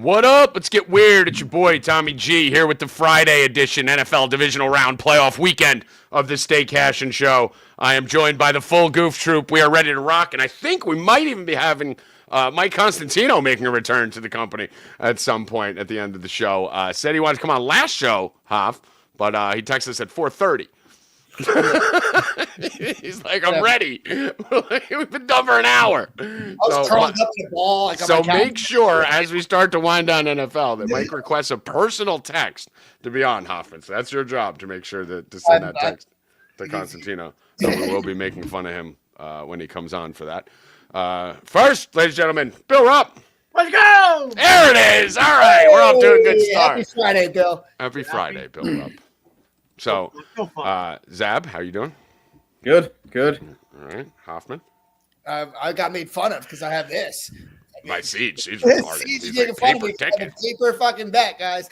What up? Let's get weird. It's your boy, Tommy G, here with the Friday edition NFL Divisional Round playoff weekend of the Stay Cashin show. I am joined by the full goof troop. We are ready to rock, and I think we might even be having Mike Constantino making a return to the company at some point at the end of the show. Said he wanted to come on last show, Hoff, but he texted us at 4:30. He's like, I'm ready. We've been done for an hour. I was curled up in the ball. So make sure as we start to wind down NFL that Mike requests a personal text to be on, Hoffman. So that's your job, to make sure to send that text to Constantino. So we will be making fun of him when he comes on for that. First, ladies and gentlemen, Bill Rupp. Let's go! There it is. All right, we're off to a good start. Happy Friday, Bill. Happy Friday, Bill Rupp. So, Zab, how you doing? Good. All right, Hoffman. I got made fun of because I have this. My Siege retarded. He's like, paper ticket. Paper fucking bet, guys.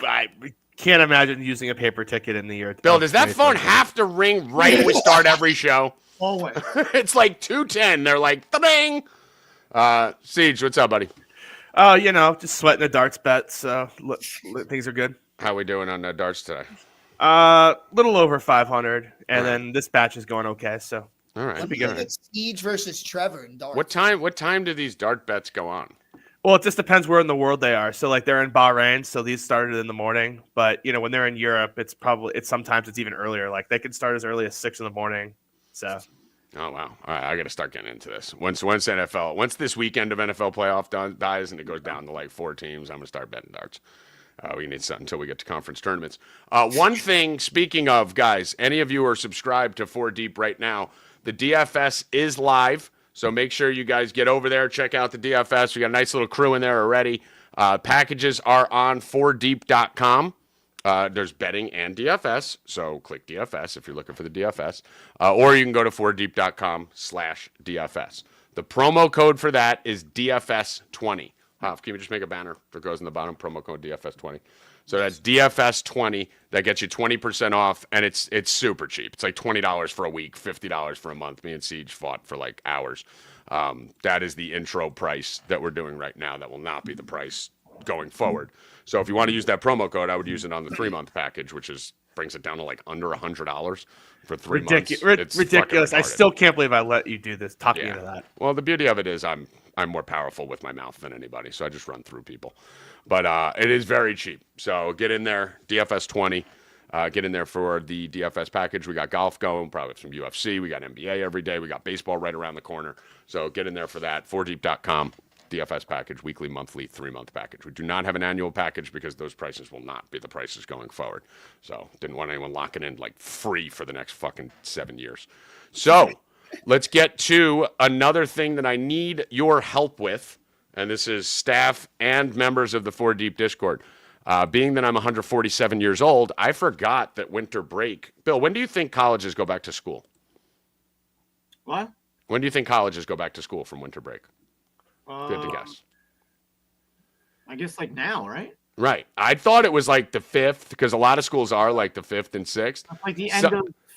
I can't imagine using a paper ticket in the year. Bill, does that phone have to ring right when we start every show? Always. It's like 2:10. They're like, ding. Siege, what's up, buddy? Oh, just sweating the darts bet, so things are good. How we doing on darts today? Little over 500, and then this batch is going okay, so all right. Let me look at Siege versus Trevor in darts. What time do these dart bets go on? Well, it just depends where in the world they are. So, like, they're in Bahrain, so these started in the morning. But when they're in Europe, sometimes it's even earlier. Like, they can start as early as 6 in the morning. So. Oh wow! All right, I got to start getting into this. Once this weekend of NFL playoff dies and it goes down to like 4 teams, I'm gonna start betting darts. We need something until we get to conference tournaments. One thing, speaking of, guys, any of you are subscribed to 4 Deep right now, the DFS is live, so make sure you guys get over there, check out the DFS. We got a nice little crew in there already. Packages are on 4deep.com. There's betting and DFS, so click DFS if you're looking for the DFS, or you can go to 4deep.com/DFS. The promo code for that is DFS20. Can you just make a banner that goes in the bottom? Promo code DFS20. So that's DFS20. That gets you 20% off, and it's super cheap. It's like $20 for a week, $50 for a month. Me and Siege fought for like hours. That is the intro price that we're doing right now. That will not be the price going forward. So if you want to use that promo code, I would use it on the 3-month package, which brings it down to like under $100 for 3 months. It's ridiculous. I still can't believe I let you do this. Talk me into that. Well, the beauty of it is I'm more powerful with my mouth than anybody, so I just run through people. But it is very cheap. So get in there, DFS20. Get in there for the DFS package. We got golf going, probably some UFC. We got NBA every day. We got baseball right around the corner. So get in there for that. 4deep.com. DFS package, weekly, monthly, 3-month package. We do not have an annual package because those prices will not be the prices going forward. So didn't want anyone locking in like free for the next fucking 7 years. So let's get to another thing that I need your help with, and this is staff and members of the 4 Deep Discord. Being that I'm 147 years old, I forgot that winter break. Bill, when do you think colleges go back to school? What? When do you think colleges go back to school from winter break? Good to guess. I guess like now, right? Right. I thought it was like the 5th because a lot of schools are like the 5th and 6th.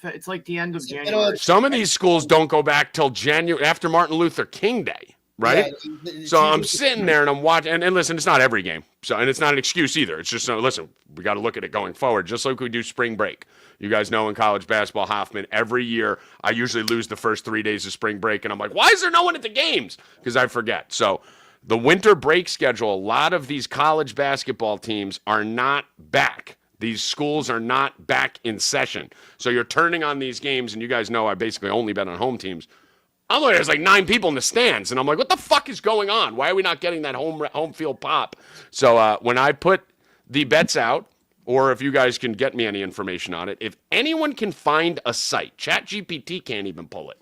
It's like the end of January. Some of these schools don't go back till January after Martin Luther King Day, right? Yeah, so I'm sitting there and I'm watching. And listen, it's not every game, and it's not an excuse either. It's just listen, we got to look at it going forward, just like we do spring break. You guys know in college basketball, Hoffman, every year I usually lose the first 3 days of spring break, and I'm like, why is there no one at the games? Because I forget. So the winter break schedule, a lot of these college basketball teams are not back. These schools are not back in session. So you're turning on these games, and you guys know I basically only bet on home teams. I'm like, there's like 9 people in the stands, and I'm like, what the fuck is going on? Why are we not getting that home field pop? So when I put the bets out, or if you guys can get me any information on it, if anyone can find a site, ChatGPT can't even pull it.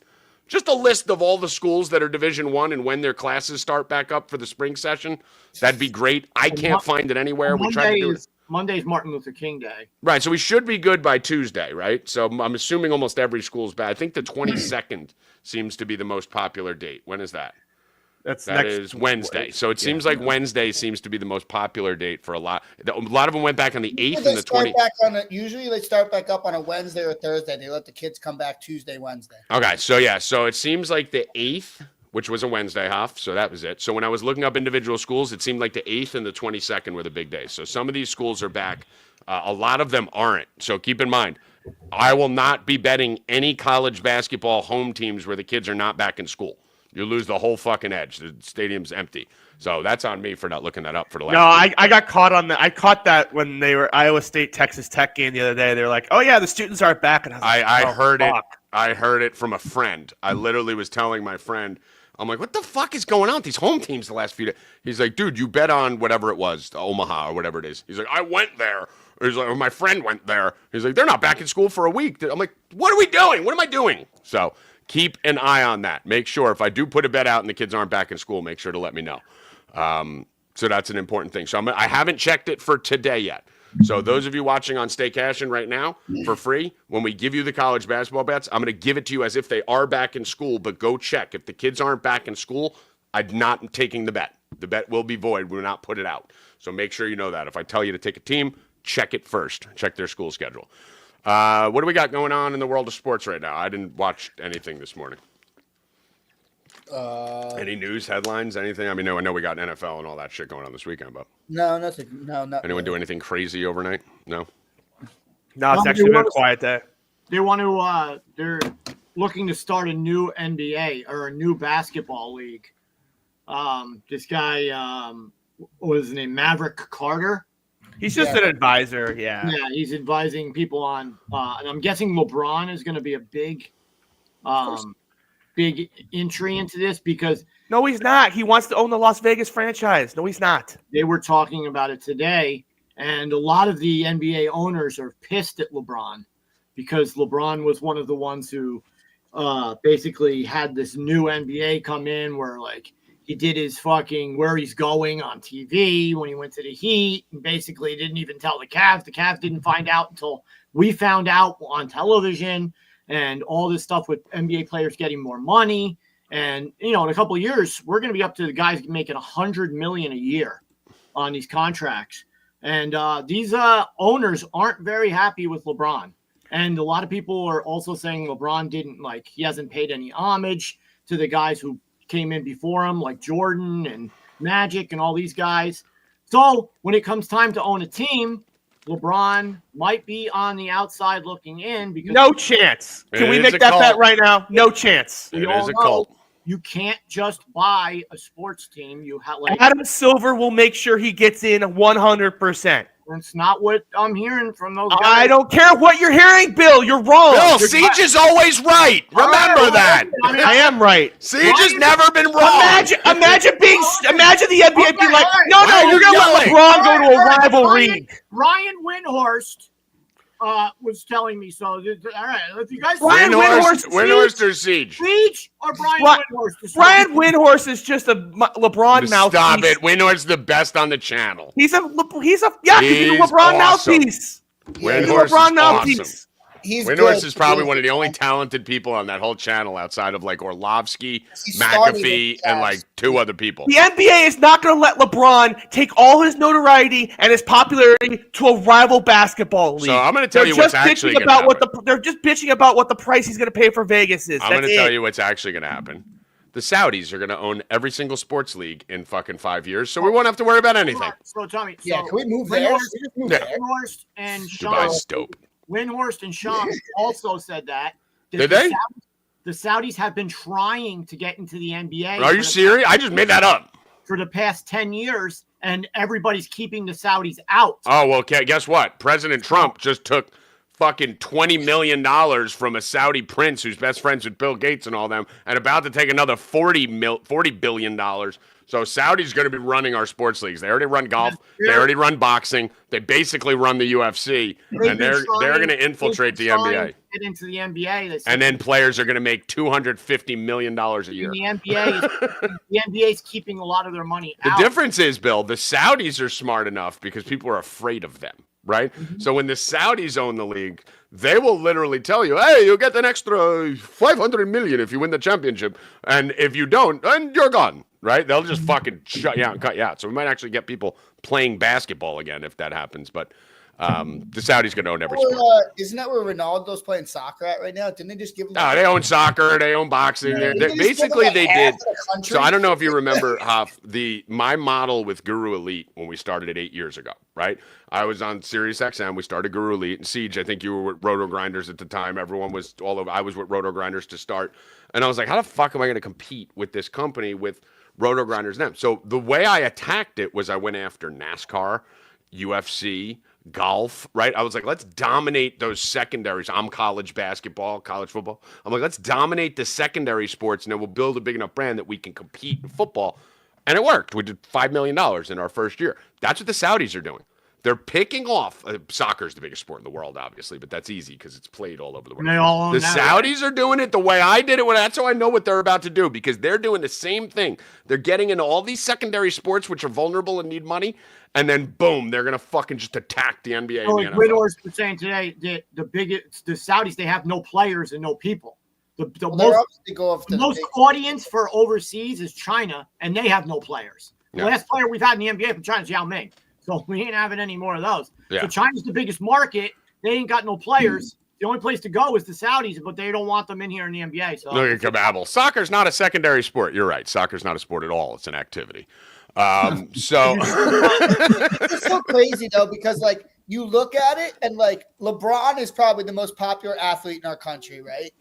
Just a list of all the schools that are Division I and when their classes start back up for the spring session, that'd be great. I can't find it anywhere. We tried to do it. Monday's Martin Luther King Day. Right, so we should be good by Tuesday, right? So I'm assuming almost every school's bad. I think the 22nd seems to be the most popular date. When is that? That is Wednesday. So it seems like Wednesday seems to be the most popular date for a lot. A lot of them went back on the 8th and the 20th. Usually they start back up on a Wednesday or Thursday. They let the kids come back Tuesday, Wednesday. Okay, so yeah. So it seems like the 8th which was a Wednesday, Hoff, so that was it. So when I was looking up individual schools, it seemed like the 8th and the 22nd were the big days. So some of these schools are back. A lot of them aren't. So keep in mind, I will not be betting any college basketball home teams where the kids are not back in school. You lose the whole fucking edge. The stadium's empty. So that's on me for not looking that up for the last. No, I got caught on that. I caught that when they were Iowa State Texas Tech game the other day. They were like, "Oh yeah, the students aren't back," and I heard it. I heard it from a friend. I literally was telling my friend, I'm like, "What the fuck is going on with these home teams the last few days?" He's like, "Dude, you bet on whatever it was, Omaha or whatever it is." He's like, "I went there." He's like, or my friend went there. He's like, "They're not back in school for a week." I'm like, "What are we doing? What am I doing?" So keep an eye on that. Make sure if I do put a bet out and the kids aren't back in school, make sure to let me know. So that's an important thing. So I haven't checked it for today yet. So those of you watching on Stay Cashin right now for free, when we give you the college basketball bets, I'm going to give it to you as if they are back in school, but go check. If the kids aren't back in school, I'm not taking the bet. The bet will be void. We will not put it out. So make sure you know that. If I tell you to take a team, check it first. Check their school schedule. What do we got going on in the world of sports right now? I didn't watch anything this morning. Any news, headlines, anything? I mean, I know we got NFL and all that shit going on this weekend, but No, nothing. No, not. anyone do anything crazy overnight? No. No, it's actually been a quiet day. They want to. They're looking to start a new NBA or a new basketball league. This guy, what was his name? Maverick Carter. He's just an advisor. Yeah. Yeah, he's advising people on, and I'm guessing LeBron is going to be a big entry into this because No, he's not. He wants to own the Las Vegas franchise. No, he's not. they were talking about it today, and a lot of the NBA owners are pissed at LeBron because LeBron was one of the ones who basically had this new NBA come in where like he did his fucking where he's going on TV when he went to the Heat and basically didn't even tell the Cavs. The Cavs didn't find out until we found out on television. And all this stuff with NBA players getting more money. And, in a couple of years, we're going to be up to the guys making $100 million a year on these contracts. And these owners aren't very happy with LeBron. And a lot of people are also saying LeBron he hasn't paid any homage to the guys who came in before him, like Jordan and Magic and all these guys. So when it comes time to own a team, LeBron might be on the outside looking in because No chance. Can we make that bet right now? No chance. It is a cult. You can't just buy a sports team. You have Adam Silver will make sure he gets in 100%. That's not what I'm hearing from those guys. I don't care what you're hearing, Bill. You're wrong. Bill, Siege is always right. Remember that. I am right. Siege has never been wrong. Imagine the NBA being like, no, you're going to let LeBron go to a rival league. Ryan Windhorst was telling me so. All right, if you guys Windhorst or Siege? Siege or Brian Windhorst? Brian Windhorst is just a LeBron mouthpiece. Stop it. Windhorst's the best on the channel. He's a LeBron mouthpiece. Windhorst is awesome. Windhorst is probably one of the only talented people on that whole channel outside of like Orlovsky, McAfee, and like two other people. The NBA is not going to let LeBron take all his notoriety and his popularity to a rival basketball league. So I'm going to tell you what's actually going to happen. They're just bitching about what the price he's going to pay for Vegas is. I'm going to tell you what's actually going to happen. The Saudis are going to own every single sports league in fucking 5 years, so we won't have to worry about anything. So Tommy, can we move there? Windhorst and Sean. Dubai's dope. Windhorst and Sean also said that. Did they? The Saudis have been trying to get into the NBA. Are you serious? I just made that up. For the past 10 years, and everybody's keeping the Saudis out. Oh, well, guess what? President Trump just took fucking $20 million from a Saudi prince who's best friends with Bill Gates and all them, and about to take another $40 billion. So Saudi's going to be running our sports leagues. They already run golf. They already run boxing. They basically run the UFC, and they're going to infiltrate the NBA. Get into the NBA, and then players are going to make $250 million a year. And the NBA is keeping a lot of their money out. The difference is, Bill, the Saudis are smart enough because people are afraid of them. Right? Mm-hmm. So when the Saudis own the league, they will literally tell you, hey, you'll get an extra $500 million if you win the championship. And if you don't, then you're gone. Right? They'll just fucking shut you out and cut you out. So we might actually get people playing basketball again if that happens. But The Saudis going to own every sport. Isn't that where Ronaldo's playing soccer at right now? Didn't they just give him? No, they own soccer. They own boxing. Basically, they did. So I don't know if you remember, Hoff, my model with Guru Elite when we started it 8 years ago, right? I was on Sirius XM. We started Guru Elite and Siege. I think you were with Roto Grinders at the time. Everyone was all over. I was with Roto Grinders to start. And I was like, how the fuck am I going to compete with this company with Roto Grinders and them? So the way I attacked it was I went after NASCAR, UFC, golf, right? I was like, let's dominate those secondaries. I'm college basketball, college football. I'm like, let's dominate the secondary sports, and then we'll build a big enough brand that we can compete in football. And it worked. We did $5 million in our first year. That's what the Saudis are doing. They're picking off. Soccer is the biggest sport in the world, obviously, but that's easy because it's played all over the world. And they all own The that, Saudis are doing it the way I did it. That's how I know what they're about to do, because they're doing the same thing. They're getting into all these secondary sports which are vulnerable and need money, and then boom, they're gonna fucking just attack the NBA So and like the NFL. Widor's was saying today, the Saudis, they have no players and no people. The most audience for overseas is China, and they have no players. The last player we've had in the NBA from China is Yao Ming. So we ain't having any more of those. Yeah. So China's the biggest market. They ain't got no players. The only place to go is the Saudis, but they don't want them in here in the NBA. So Look at Kababble. Soccer's not a secondary sport. You're right. Soccer's not a sport at all. It's an activity. So It's so crazy though, because like you look at it and like LeBron is probably the most popular athlete in our country, right?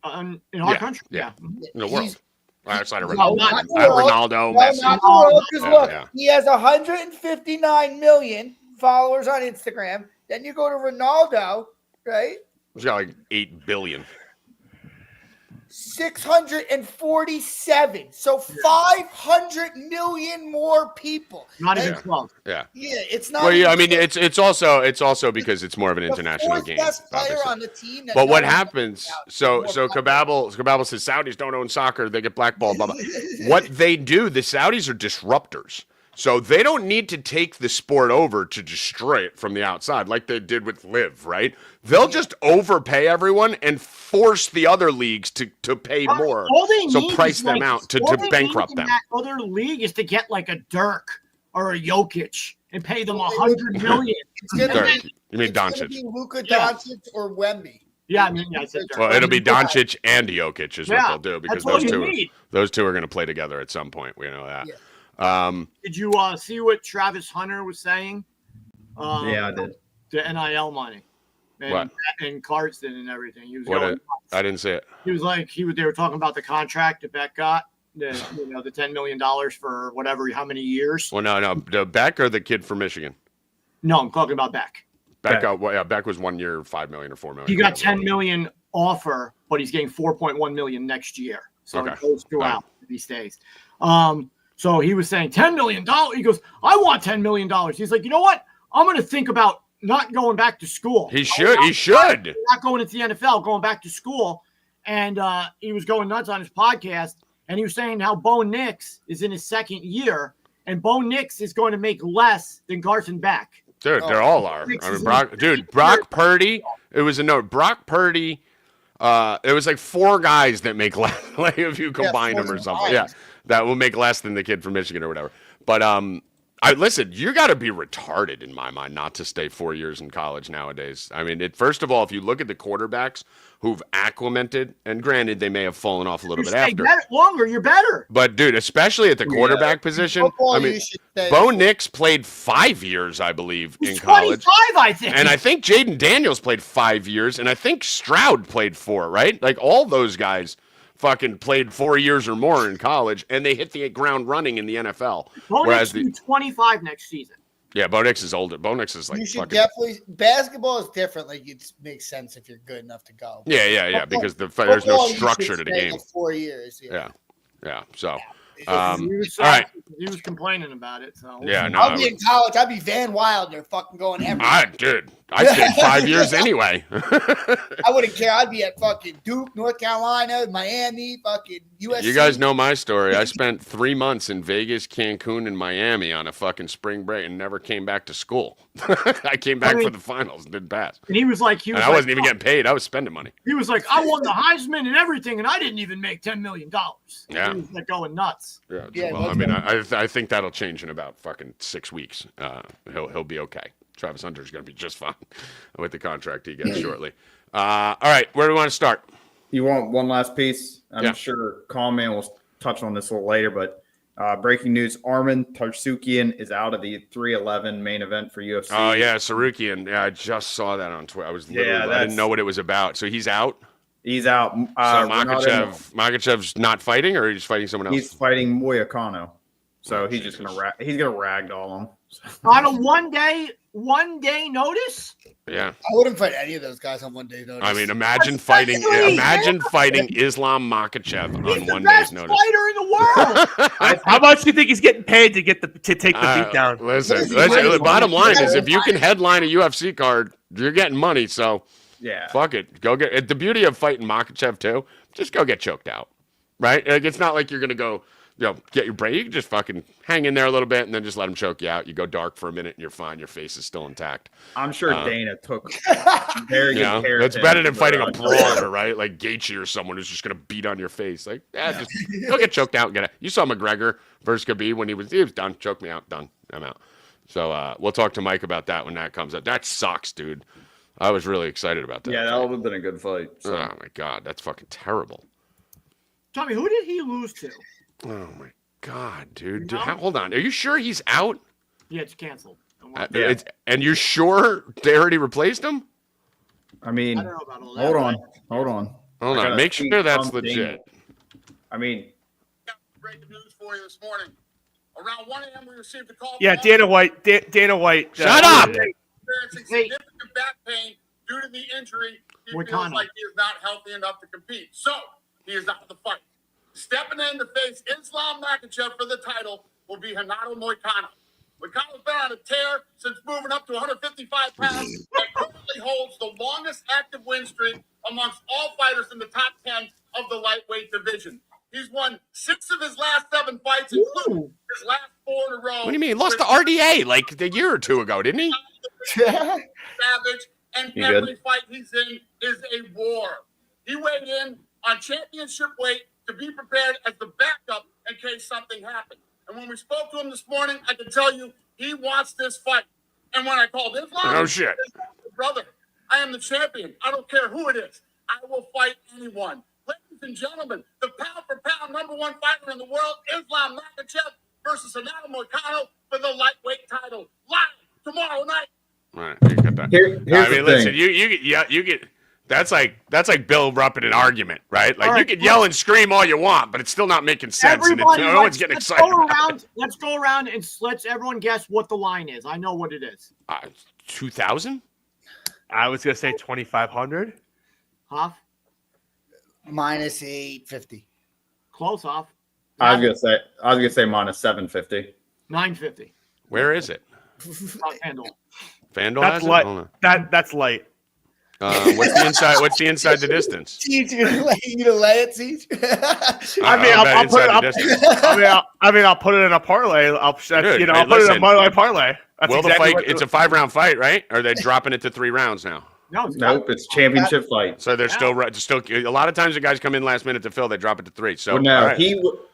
in our country, in the He's- world. Outside of No, Ronaldo, not the world. Ronaldo, No, Messi. not the world, 'cause Yeah, look, yeah. he has 159 million followers on Instagram. Then you go to Ronaldo, right? He's got like 8 billion. 647. So 500 million more people. not And- even close. Yeah. Yeah, it's not. Well, yeah. I even mean, it's also because it's more of an the international fourth game. best player obviously. on the team. that But no what one happens? knows about. So Kababble says Saudis don't own soccer; they get blackballed. Blah blah. What they do, the Saudis are disruptors. So they don't need to take the sport over to destroy it from the outside, like they did with Live, right? They'll just overpay everyone and force the other leagues to pay more. All they So need price is, them like, out to all they bankrupt need them. in that other league is to get like a Dirk or a Jokic and pay them $100 million. It's gonna Dirk, be, you mean it's gonna Doncic? be Luka Yeah. Doncic or Wemby. Yeah, I mean, I said Dirk. Well, it'll be Doncic and Jokic is what Yeah, they'll do, because that's all those you two need. are going to play together at some point. We know that. Yeah. Did you see what Travis Hunter was saying? Yeah, I did. The NIL money. And, What? and Carson and everything. He was What? going. I didn't see it. He was like they were talking about the contract that Beck got. The $10 million for whatever, how many years? Well, no, the Beck or the kid from Michigan. No, I'm talking about Beck. Beck was 1 year, $5 million or $4 million. He got $10 million offer, but he's getting $4.1 million next year. So Okay. it goes throughout if he stays. So he was saying $10 million. He goes, I want $10 million. He's like, you know what? I'm going to think about not going back to school. He should. He should. Not going into the NFL, going back to school. And he was going nuts on his podcast. And he was saying how Bo Nix is in his second year. And Bo Nix is going to make less than Carson Beck. Dude, they all are. I mean, Brock Purdy. It was a note. Brock Purdy. It was like 4 guys that make less, like if you combine them or something. Yeah, that will make less than the kid from Michigan or whatever. But listen, you got to be retarded in my mind not to stay 4 years in college nowadays. I mean, first of all, if you look at the quarterbacks who've acclimated, and granted they may have fallen off a little bit after, Longer, you're better. but dude, especially at the quarterback position, Football, I mean, you should stay. Bo Nix played 5 years, I believe, He's in college. 25, I think. And I think Jaden Daniels played 5 years, and I think Stroud played 4, right? Like all those guys fucking played 4 years or more in college, and they hit the ground running in the NFL. Bo Whereas Nix will be 25 next season. Bo Nix is older. Bo Nix is like You should fucking. definitely. Basketball is different. Like it makes sense if you're good enough to go. Yeah, because there's no Football, you structure should to the stay game. like 4 years. Yeah. So, He all was, right. He was complaining about it. So Yeah, no. I'll be in college. I'll be Van Wilder, fucking going everywhere. Dude, I stayed 5 years anyway. I wouldn't care. I'd be at fucking Duke, North Carolina, Miami, fucking USC. You guys know my story. I spent 3 months in Vegas, Cancun, and Miami on a fucking spring break and never came back to school. I came back for the finals and didn't pass. And he was like, I wasn't even getting paid. I was spending money. He was like, I won the Heisman and everything, and I didn't even make $10 million. Yeah. He was like going nuts. Yeah, Well, I mean, I think that'll change in about fucking 6 weeks. He'll be okay. Travis Hunter's going to be just fine with the contract he gets shortly. All right, where do we want to start? You want one last piece? I'm Yeah. sure Calman will touch on this a little later, but breaking news: Arman Tarsukian is out of the 311 main event for UFC. Oh yeah, Sarukian. Yeah, I just saw that on Twitter. I didn't know what it was about. So he's out. He's out. So Makachev's not fighting, or he's fighting someone else. He's fighting Moyakano. So he's just gonna ragdoll him. On a one day notice. Yeah, I wouldn't fight any of those guys on 1 day notice. I mean, imagine fighting Islam Makhachev on 1 day's notice. Fighter in the world. How much do you think he's getting paid to take the beat down? Listen, the bottom line is if you can headline a UFC card, you're getting money. So Yeah. fuck it, go get. The beauty of fighting Makhachev too, just go get choked out, right? Like, it's not like you're gonna go, get your brain. You can just fucking hang in there a little bit and then just let him choke you out. You go dark for a minute and you're fine. Your face is still intact. I'm sure Dana took very good care of That's him better than for, fighting a brawler, right? Like Gaethje or someone who's just gonna beat on your face. Like, just go get choked out and get it. You saw McGregor versus Khabib when he was done. Choke me out, done. I'm out. So we'll talk to Mike about that when that comes up. That sucks, dude. I was really excited about that. Yeah, that would have been a good fight. So. Oh my god, that's fucking terrible. Tommy, who did he lose to? Oh my god, dude. Hold on. Are you sure he's out? Yeah, it's canceled. And you're sure they already replaced him? I mean, I don't know about all that. hold on. Hold on. Make sure that's legit. I mean, breaking news for you this morning. Around 1 a.m., we received a call. Yeah, Dana White. Dana White. Shut up! Experiencing significant back pain due to the injury. He feels like he is not healthy enough to compete. So he is out of the fight. Stepping in to face Islam Makhachev for the title will be Renato Moicano. Moicano's been on a tear since moving up to 155 pounds and currently holds the longest active win streak amongst all fighters in the top 10 of the lightweight division. He's won 6 of his last 7 fights, including his last 4 in a row. What do you mean? He lost to RDA like a year or two ago, didn't he? Savage, and every fight he's in is a war. He weighed in on championship weight to be prepared as the backup in case something happened. And when we spoke to him this morning, I can tell you he wants this fight. And when I called Islam, oh shit, brother, I am the champion. I don't care who it is. I will fight anyone. Ladies and gentlemen, the pound-for-pound #1 fighter in the world, Islam Makhachev versus Renato Moicano for the lightweight title. Live tomorrow night. All right, you got that. here's the listen, thing. you get. That's like Bill Rupp in an argument, right? Like, All you right, can yell and scream all you want, but it's still not making sense. Everybody, and no one's getting excited. Let's go around and let's everyone guess what the line is. I know what it is. 2,000? I was gonna say 2,500. Hoff, minus 850. close off. I was gonna say minus 750. 950. Where is it? Handle. FanDuel That's has it? light. Hold on. That's light. What's the inside? What's the inside the distance? Teach you to lay it, Teach. I mean, I'll put it inside up. the distance. I'll put it in a parlay. I'll put it in a listen. parlay. That's Will exactly the fight? what It's a 5-round fight, right? Or are they dropping it to 3 rounds now? No, Nope, it's championship fight. So they're still. A lot of times the guys come in last minute to fill. They drop it to 3. So Well, no, all right.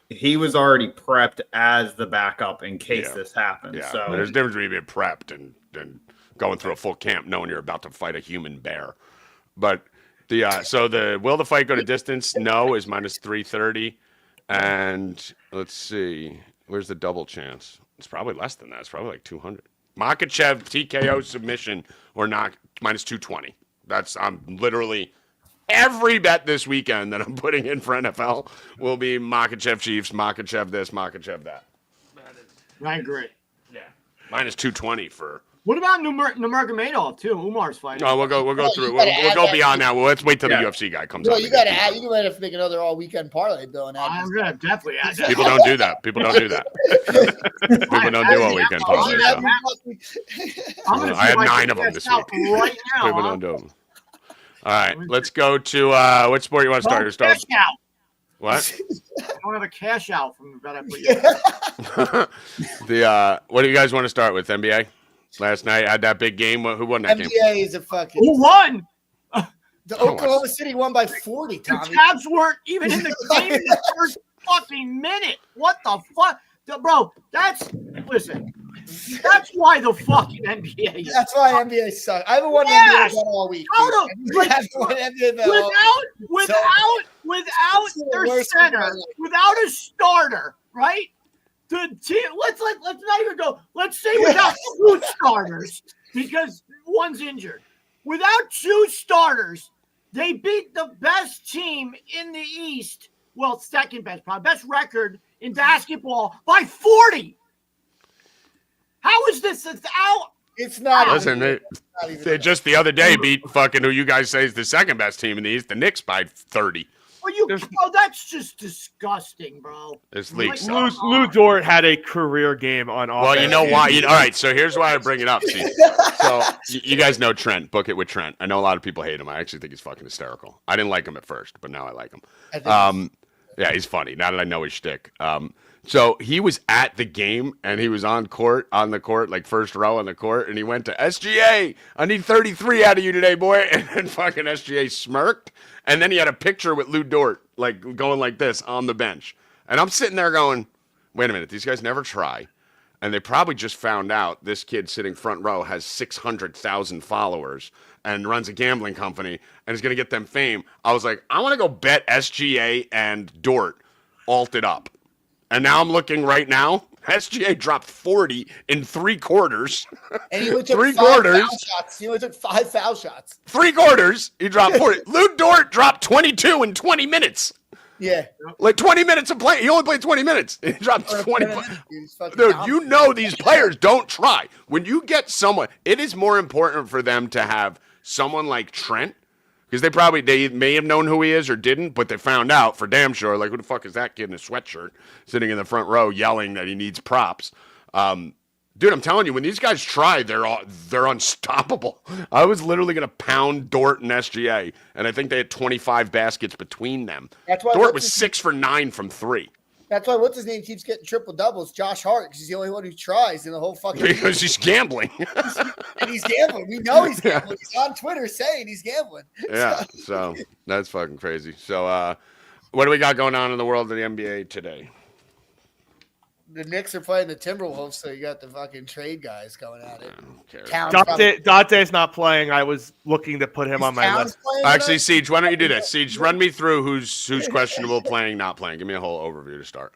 he was already prepped as the backup in case Yeah. this happened. Yeah, So there's a difference between being prepped and going through a full camp knowing you're about to fight a human bear. But will the fight go to distance? No, is minus 330. And let's see, where's the double chance? It's probably less than that. It's probably like 200. Makhachev TKO submission or not, minus 220. I'm literally every bet this weekend that I'm putting in for NFL will be Makhachev Chiefs, Makhachev this, Makhachev that. I agree. Yeah, minus 220 for. What about Nurmagomedov too? Umar's fighting. No, we'll go through it. We'll go beyond that. Well, let's wait till the UFC guy comes No, out. you got to add. You might have to make another all weekend parlay, Bill. And I'm gonna definitely add that. People don't do that. People don't do that. People don't do all weekend parlays. So. I had 9 of them this week. Right now, People don't do them. All right, let's go to what sport you want to start? Your start. Cash out. What? I don't have a cash out from the bet I put you. What do you guys want to start with? NBA. Last night had that big game. Who won that game? NBA is a fucking. Who won? The Oklahoma City won by 40. The Tommy. Cavs weren't even in the game in the first fucking minute. What the fuck, bro? Listen. That's why the fucking NBA. That's why NBA sucks. I haven't won Yes! NBA bet all week. How do- I haven't won NBA bet all week. without their worst thing in my center, life. without a starter, right? The team. Let's not even go. Let's say without two starters because one's injured. Without two starters, they beat the best team in the East. Well, second best, probably best record in basketball by 40. How is this out? It's not. Listen, they just the other day beat fucking who you guys say is the second best team in the East, the Knicks, by 30. Well, that's just disgusting, bro. This league Like, sucks. Lou Dort had a career game on offense. Well, you know why? All right, so here's why I bring it up. See, so you guys know Trent. Book it with Trent. I know a lot of people hate him. I actually think he's fucking hysterical. I didn't like him at first, but now I like him. Yeah, he's funny. Now that I know his shtick. So he was at the game and he was on the court, like first row on the court, and he went to SGA. I need 33 out of you today, boy. And then fucking SGA smirked. And then he had a picture with Lou Dort, like going like this on the bench. And I'm sitting there going, wait a minute, these guys never try. And they probably just found out this kid sitting front row has 600,000 followers and runs a gambling company and is going to get them fame. I was like, I want to go bet SGA and Dort alted up. And now I'm looking right now. SGA dropped 40 in 3 quarters. And he only took 3 5 quarters. foul shots. He only took 5 foul shots. 3 quarters, he dropped 40. Lou Dort dropped 22 in 20 minutes. Yeah. Like 20 minutes of play. He only played 20 minutes. He dropped 20. Dude, you know these players don't try. When you get someone, it is more important for them to have someone like Trent, because they may have known who he is or didn't, but they found out for damn sure, like, who the fuck is that kid in a sweatshirt sitting in the front row yelling that he needs props? Dude, I'm telling you, when these guys try, they're unstoppable. I was literally going to pound Dort and SGA, and I think they had 25 baskets between them. That's why Dort was 6 for 9 from 3. That's why what's his name keeps getting triple doubles. Josh Hart, because he's the only one who tries in the whole fucking. Because he's gambling. And he's gambling. We know he's gambling. He's on Twitter saying he's gambling. Yeah, so that's fucking crazy. So, what do we got going on in the world of the NBA today? The Knicks are playing the Timberwolves, so you got the fucking trade guys going at it. I don't care. Dante's not playing. I was looking to put him on my list. Actually, Siege, why don't you do this? Siege, run me through who's questionable, playing, not playing. Give me a whole overview to start.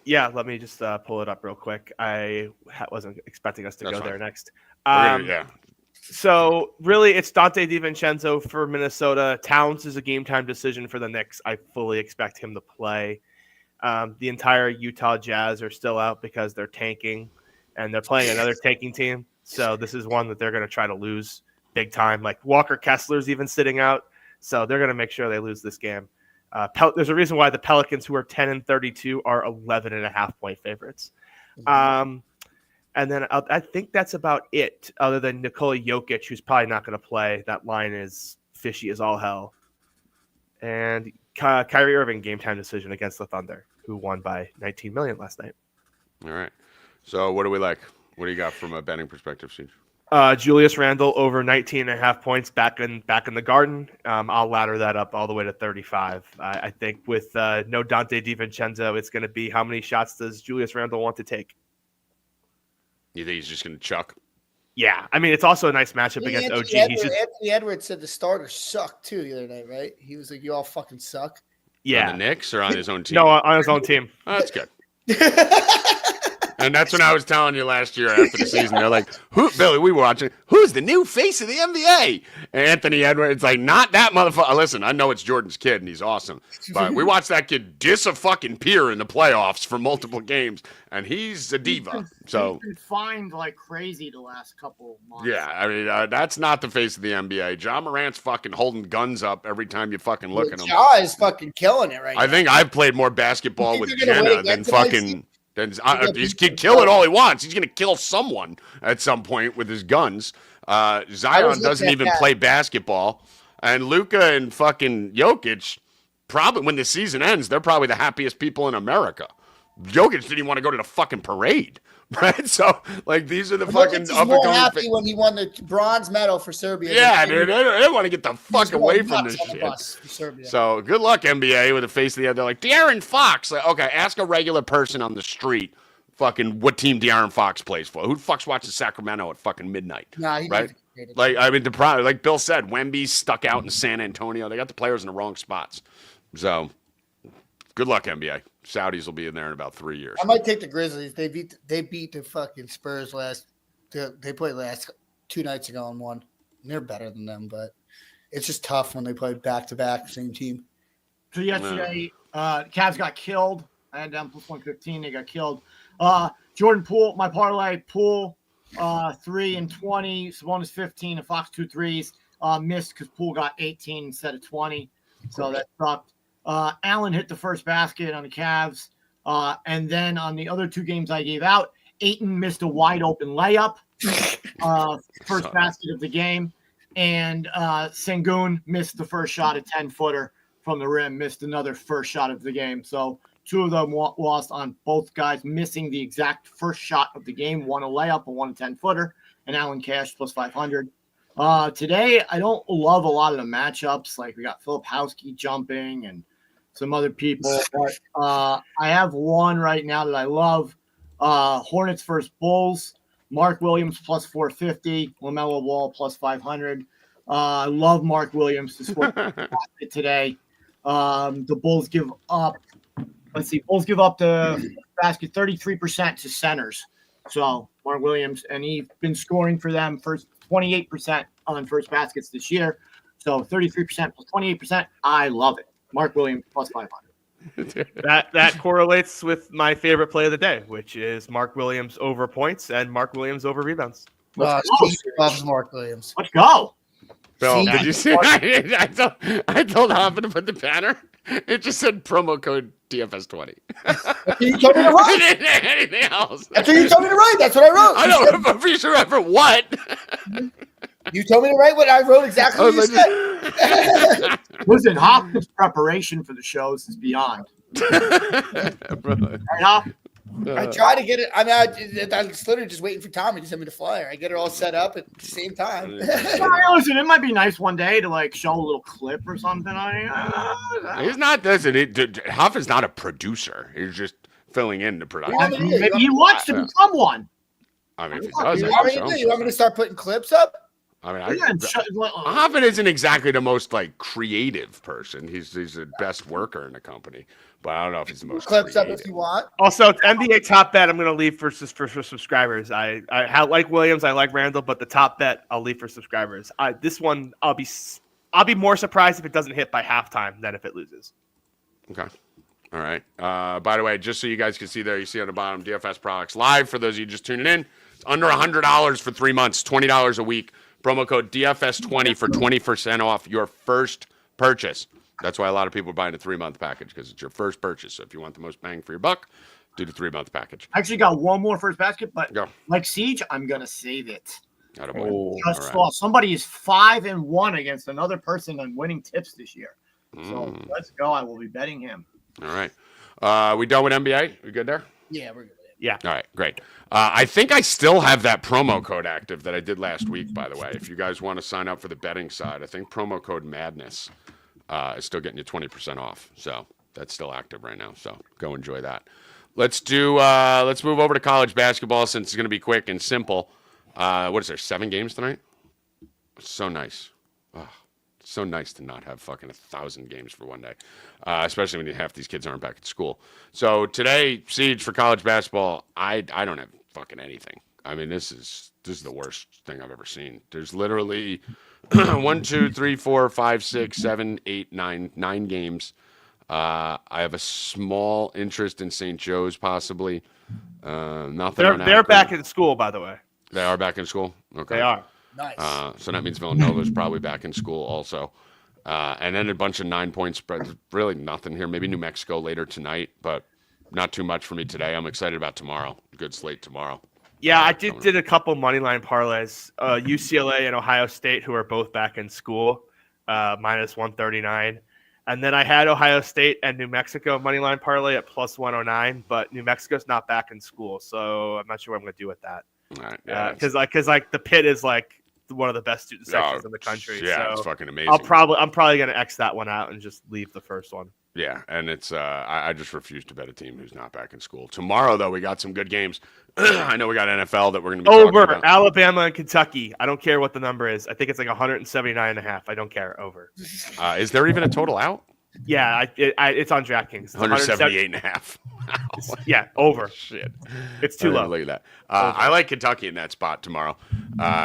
Yeah, let me just pull it up real quick. I wasn't expecting us to go there next. Yeah. So, really, it's Dante DiVincenzo for Minnesota. Towns is a game-time decision for the Knicks. I fully expect him to play. The entire Utah Jazz are still out because they're tanking, and they're playing another tanking team. So this is one that they're going to try to lose big time. Like Walker Kessler's even sitting out, so they're going to make sure they lose this game. There's a reason why the Pelicans, who are 10-32, are 11.5-point favorites. And then I think that's about it, other than Nikola Jokic, who's probably not going to play. That line is fishy as all hell. And Kyrie Irving game time decision against the Thunder, who won by 19 million last night. All right. So what do we like? What do you got from a betting perspective, Siege? Julius Randle over 19.5 points back in the Garden. I'll ladder that up all the way to 35. I think with no Dante DiVincenzo, it's going to be how many shots does Julius Randle want to take? You think he's just going to chuck? Yeah, I mean, it's also a nice matchup against OG. Anthony Edwards said the starters sucked too the other night, right? He was like, "You all fucking suck." Yeah, on the Knicks or on his own team? No, on his own team. Oh, that's good. And that's when I was telling you last year after the season. They're like, "Who, Billy? We were watching. Who's the new face of the NBA?" And Anthony Edwards, like, not that motherfucker. Listen, I know it's Jordan's kid and he's awesome, but we watched that kid diss a fucking peer in the playoffs for multiple games, and he's a diva. So he's been fined like crazy the last couple of months. Yeah, I mean, that's not the face of the NBA. Ja Morant's fucking holding guns up every time you fucking look at him. Ja is fucking killing it right now. I think I've played more basketball with Jenna than fucking. He can kill it all he wants. He's going to kill someone at some point with his guns. Zion doesn't even play basketball. And Luka and fucking Jokic, probably when the season ends, they're probably the happiest people in America. Jokic didn't even want to go to the fucking parade. Right? So, like, these are the fucking up and coming. Happy when he won the bronze medal for Serbia. Yeah, dude. They want to get the fuck away from this shit. So, good luck, NBA, with the face of the other. They're like, De'Aaron Fox. Like, okay, ask a regular person on the street fucking what team De'Aaron Fox plays for. Who the fuck's watching Sacramento at fucking midnight? Nah, he right? needs to Like, I mean, like Bill said, Wemby's stuck out in San Antonio. They got the players in the wrong spots. So, good luck, NBA. Saudis will be in there in about 3 years. I might take the Grizzlies. They beat the fucking Spurs they played last 2 nights ago and won. And they're better than them, but it's just tough when they play back-to-back, same team. So yesterday, Cavs got killed. I had down plus 115. They got killed. Jordan Poole, my parlay, Poole, 3 and 20. Sabonis 15 and Fox 2 threes. Missed because Poole got 18 instead of 20. So that sucked. Allen hit the first basket on the Cavs. And then on the other 2 games I gave out, Ayton missed a wide open layup. First basket of the game. And Sengun missed the first shot, a 10-footer from the rim, missed another first shot of the game. So 2 of them lost on both guys missing the exact first shot of the game. One a layup and one a 10-footer. And Allen Cash plus 500. Today, I don't love a lot of the matchups. Like we got Philip Houski jumping and some other people. But I have one right now that I love. Hornets versus Bulls. Mark Williams plus 450. LaMelo Ball plus 500. I love Mark Williams to score today. The Bulls give up. Bulls give up the basket 33% to centers. So Mark Williams, and he's been scoring for them first 28% on first baskets this year. So 33% plus 28%. I love it. Mark Williams plus 500. That correlates with my favorite play of the day, which is Mark Williams over points and Mark Williams over rebounds. Steve loves Mark Williams. Let's go. Bill, did you see? I told Hoffman to put the banner. It just said promo code DFS20. You told me to write. I didn't say anything else. That's what you told me to write. That's what I wrote. I don't know if you remember what. You told me to write what I wrote exactly what you said. Listen, Hoffman's preparation for the shows is beyond. Right, Hoff? I try to get it. I mean, I'm literally just waiting for Tommy to send me the flyer. I get it all set up at the same time. Listen, it might be nice one day to like show a little clip or something on it. He's not this. Hoff is not a producer. He's just filling in the production. Maybe he wants to become one. I mean, if he does, You want me to start putting clips up? I mean, Hoffman isn't exactly the most like creative person. He's the best worker in the company, but I don't know if he's the most Clips creative. up if you want. Also, NBA top bet I'm going to leave for subscribers. I like Williams, I like Randall, but the top bet I'll leave for subscribers. This one I'll be more surprised if it doesn't hit by halftime than if it loses. Okay. All right. By the way, just so you guys can see there, you see on the bottom, DFS products live. For those of you just tuning in, it's under $100 for 3 months, $20 a week. Promo code DFS20 for 20% off your first purchase. That's why a lot of people are buying a 3-month package, because it's your first purchase. So if you want the most bang for your buck, do the 3-month package. I actually got one more first basket, but Go. like Siege, I'm going to save it. Just right. saw somebody is 5-1 against another person on winning tips this year. So let's go. I will be betting him. All right. We done with NBA? We good there? Yeah, we're good. Yeah. All right, great. I think I still have that promo code active that I did last week, by the way. If you guys want to sign up for the betting side, I think promo code MADNESS is still getting you 20% off. So that's still active right now. So go enjoy that. Let's move over to college basketball, since it's going to be quick and simple. What is there, 7 games tonight? So nice. Oh, so nice to not have fucking 1,000 games for one day, especially when half these kids aren't back at school. So today, Siege, for college basketball, I don't have fucking anything. I mean, this is the worst thing I've ever seen. There's literally 1, 2, 3, 4, 5, 6, 7, 8, 9 games. I have a small interest in St. Joe's, possibly. Nothing. They're back in school, by the way. They are back in school? Okay. They are. Nice. So that means Villanova's probably back in school also. And then a bunch of 9-point spreads. Really nothing here. Maybe New Mexico later tonight, but not too much for me today. I'm excited about tomorrow. Good slate tomorrow. Yeah, I did a couple money line parlays. UCLA and Ohio State, who are both back in school, minus 139. And then I had Ohio State and New Mexico money line parlay at plus 109, but New Mexico's not back in school, so I'm not sure what I'm going to do with that. All right, yeah, Because the Pit is like one of the best student sections in the country. Yeah, so it's fucking amazing. I'm probably going to X that one out and just leave the first one. Yeah, and it's I just refuse to bet a team who's not back in school. Tomorrow, though, we got some good games. I know we got NFL that we're going to be talking Over about. Alabama and Kentucky. I don't care what the number is. I think it's like 179.5. I don't care. Over. Is there even a total out? Yeah, it's on DraftKings. It's 178.5. Yeah, over. Shit. It's too low. Look at that. I like Kentucky in that spot tomorrow.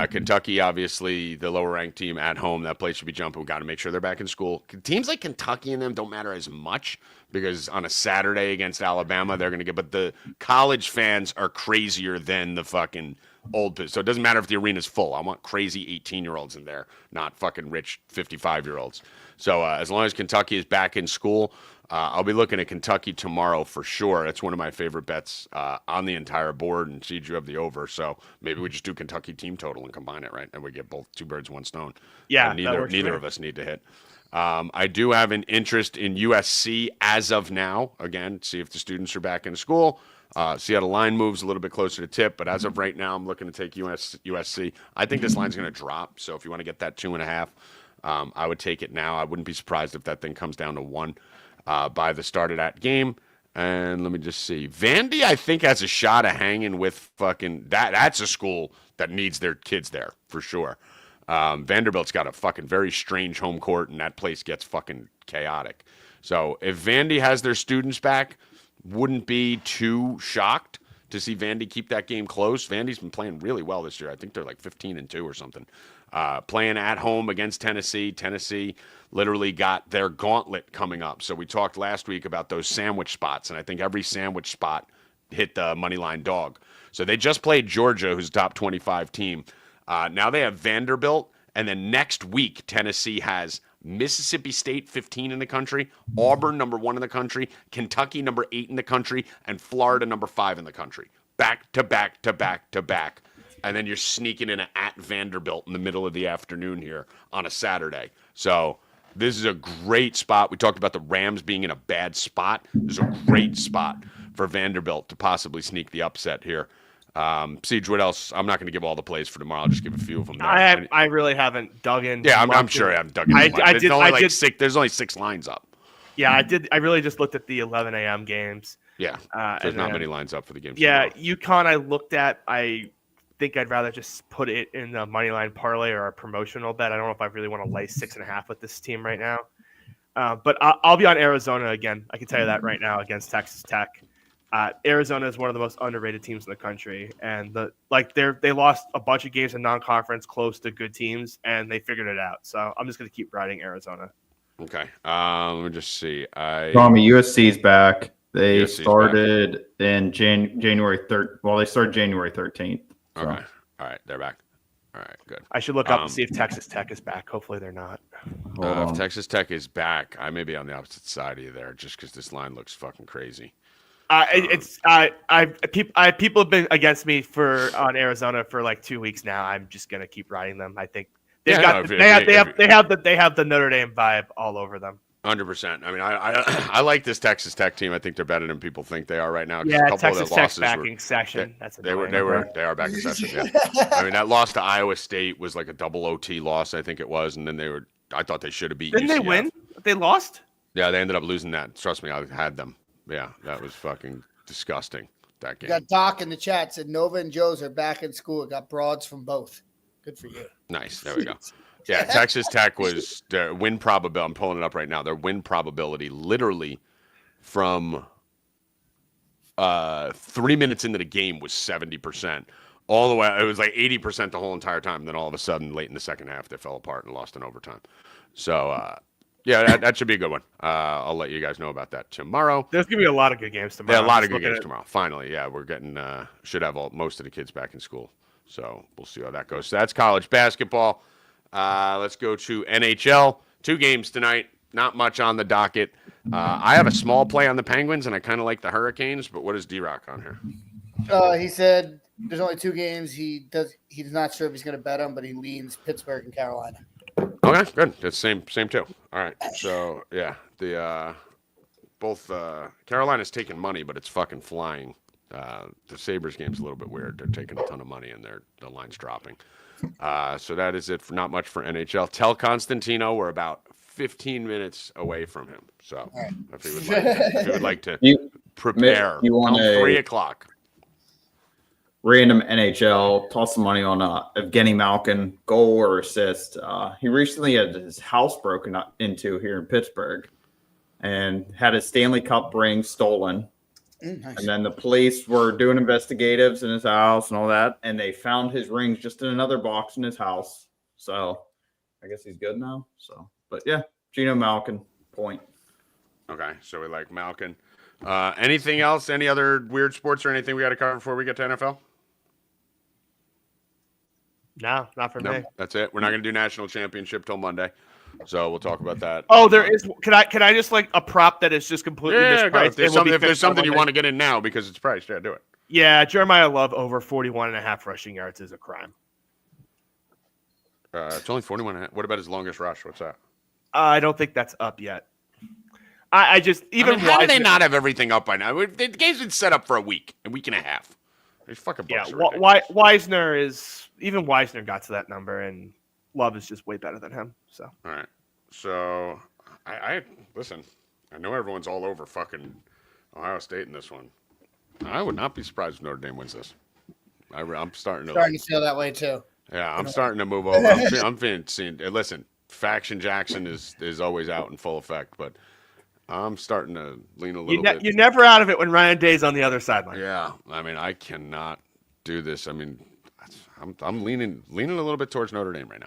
Kentucky, obviously, the lower-ranked team at home. That place should be jumping. We've got to make sure they're back in school. Teams like Kentucky and them don't matter as much because on a Saturday against Alabama, they're going to get – but the college fans are crazier than the fucking old – so it doesn't matter if the arena's full. I want crazy 18-year-olds in there, not fucking rich 55-year-olds. So as long as Kentucky is back in school – I'll be looking at Kentucky tomorrow for sure. It's one of my favorite bets on the entire board, and Siege, you have the over. So maybe we just do Kentucky team total and combine it, right? And we get both two birds, one stone. Yeah, and neither of us need to hit. I do have an interest in USC as of now. Again, see if the students are back in school. See how the line moves a little bit closer to tip. But as of right now, I'm looking to take USC. I think this line's going to drop. So if you want to get that 2.5, I would take it now. I wouldn't be surprised if that thing comes down to 1. By the start of that game. And let me just see. Vandy, I think, has a shot of hanging with fucking that's a school that needs their kids there for sure. Vanderbilt's got a fucking very strange home court, and that place gets fucking chaotic. So if Vandy has their students back, wouldn't be too shocked to see Vandy keep that game close. Vandy's been playing really well this year. I think they're like 15-2 or something. Playing at home against Tennessee. Tennessee literally got their gauntlet coming up. So we talked last week about those sandwich spots, and I think every sandwich spot hit the moneyline dog. So they just played Georgia, who's a top 25 team. Now they have Vanderbilt, and then next week Tennessee has Mississippi State, 15 in the country, Auburn, number 1 in the country, Kentucky, number 8 in the country, and Florida, number 5 in the country. Back to back to back to back. And then you're sneaking in at Vanderbilt in the middle of the afternoon here on a Saturday. So this is a great spot. We talked about the Rams being in a bad spot. This is a great spot for Vanderbilt to possibly sneak the upset here. Siege, what else? I'm not going to give all the plays for tomorrow. I'll just give a few of them. I really haven't dug in. Yeah, I'm sure I haven't dug in. There's only 6 lines up. Yeah, I did. I really just looked at the 11 a.m. games. Yeah, there's not many lines up for the games. Yeah, UConn I looked at. I think I'd rather just put it in the money line parlay or a promotional bet. I don't know if I really want to lay 6.5 with this team right now. But I'll be on Arizona again. I can tell you that right now against Texas Tech. Arizona is one of the most underrated teams in the country, and they lost a bunch of games in non-conference close to good teams, and they figured it out. So I'm just going to keep riding Arizona. Okay. Let me just see. Tommy, USC's back. They started in January 3rd. Well, they started January 13th. So. Okay. All right. They're back. All right. Good. I should look up and see if Texas Tech is back. Hopefully they're not. If Texas Tech is back, I may be on the opposite side of you there just because this line looks fucking crazy. People have been against me on Arizona for like 2 weeks now. I'm just going to keep riding them. I think they have the Notre Dame vibe all over them. 100%. I mean, I like this Texas Tech team. I think they're better than people think they are right now. Yeah, Texas Tech's back in session. They are back in session. Yeah. I mean, that loss to Iowa State was like a double OT loss, I think it was, and then I thought they should have beat. Didn't UCF. They win? They lost. Yeah, they ended up losing that. Trust me, I had them. Yeah, that was fucking disgusting. That game. We got Doc in the chat said Nova and Joe's are back in school. Got broads from both. Good for you. Nice. There we go. Yeah, Texas Tech was their win probability. I'm pulling it up right now. Their win probability literally from 3 minutes into the game was 70%. All the way, it was like 80% the whole entire time. Then all of a sudden, late in the second half, they fell apart and lost in overtime. So, yeah, that should be a good one. I'll let you guys know about that tomorrow. There's going to be a lot of good games tomorrow. Yeah, a lot of good games tomorrow. Finally, yeah, we're getting should have most of the kids back in school. So we'll see how that goes. So that's college basketball. Let's go to NHL. 2 games tonight. Not much on the docket. I have a small play on the Penguins, and I kind of like the Hurricanes. But what is D-Rock on here? He said there's only 2 games. He's not sure if he's going to bet them, but he leans Pittsburgh and Carolina. Okay, good. That's same too. All right. So yeah, the both Carolina's taking money, but it's fucking flying. The Sabres game's a little bit weird. They're taking a ton of money, and the line's dropping. So that is it for not much for NHL. Tell Constantino we're about 15 minutes away from him. So Right. if he would like to You prepare, you want come 3 o'clock. random NHL, toss some money on Evgeny Malkin, goal or assist. He recently had his house broken into here in Pittsburgh and had his Stanley Cup ring stolen. Nice. And then the police were doing investigatives in his house and all that, and they found his rings just in another box in his house. So I guess he's good now. So, but yeah, Gino Malkin, point. Okay, so we like Malkin. Anything else? Any other weird sports or anything we got to cover before we get to NFL? No, not for me. That's it. We're not going to do national championship till Monday, so we'll talk about that. Oh, there is. Can I just like a prop that is just completely Yeah, go. mispriced? If there's something you want to get in now because it's priced, yeah, do it. Yeah, Jeremiah Love over 41.5 rushing yards is a crime. It's only 41. What about his longest rush? What's that? I don't think that's up yet. I just even how do they Wisner- not have everything up by now? The game's been set up for a week and a half. These fucking Yeah, books are ridiculous. Wisner got to that number, and Love is just way better than him. So All right. So I listen. I know everyone's all over fucking Ohio State in this one. I would not be surprised if Notre Dame wins this. I'm starting to feel that way too. Yeah, I'm starting to move over. I'm feeling seen. Listen, Faction Jackson is always out in full effect, but I'm starting to lean a little bit. You're never out of it when Ryan Day's on the other sideline. Yeah, I mean, I cannot do this. I mean, I'm leaning a little bit towards Notre Dame right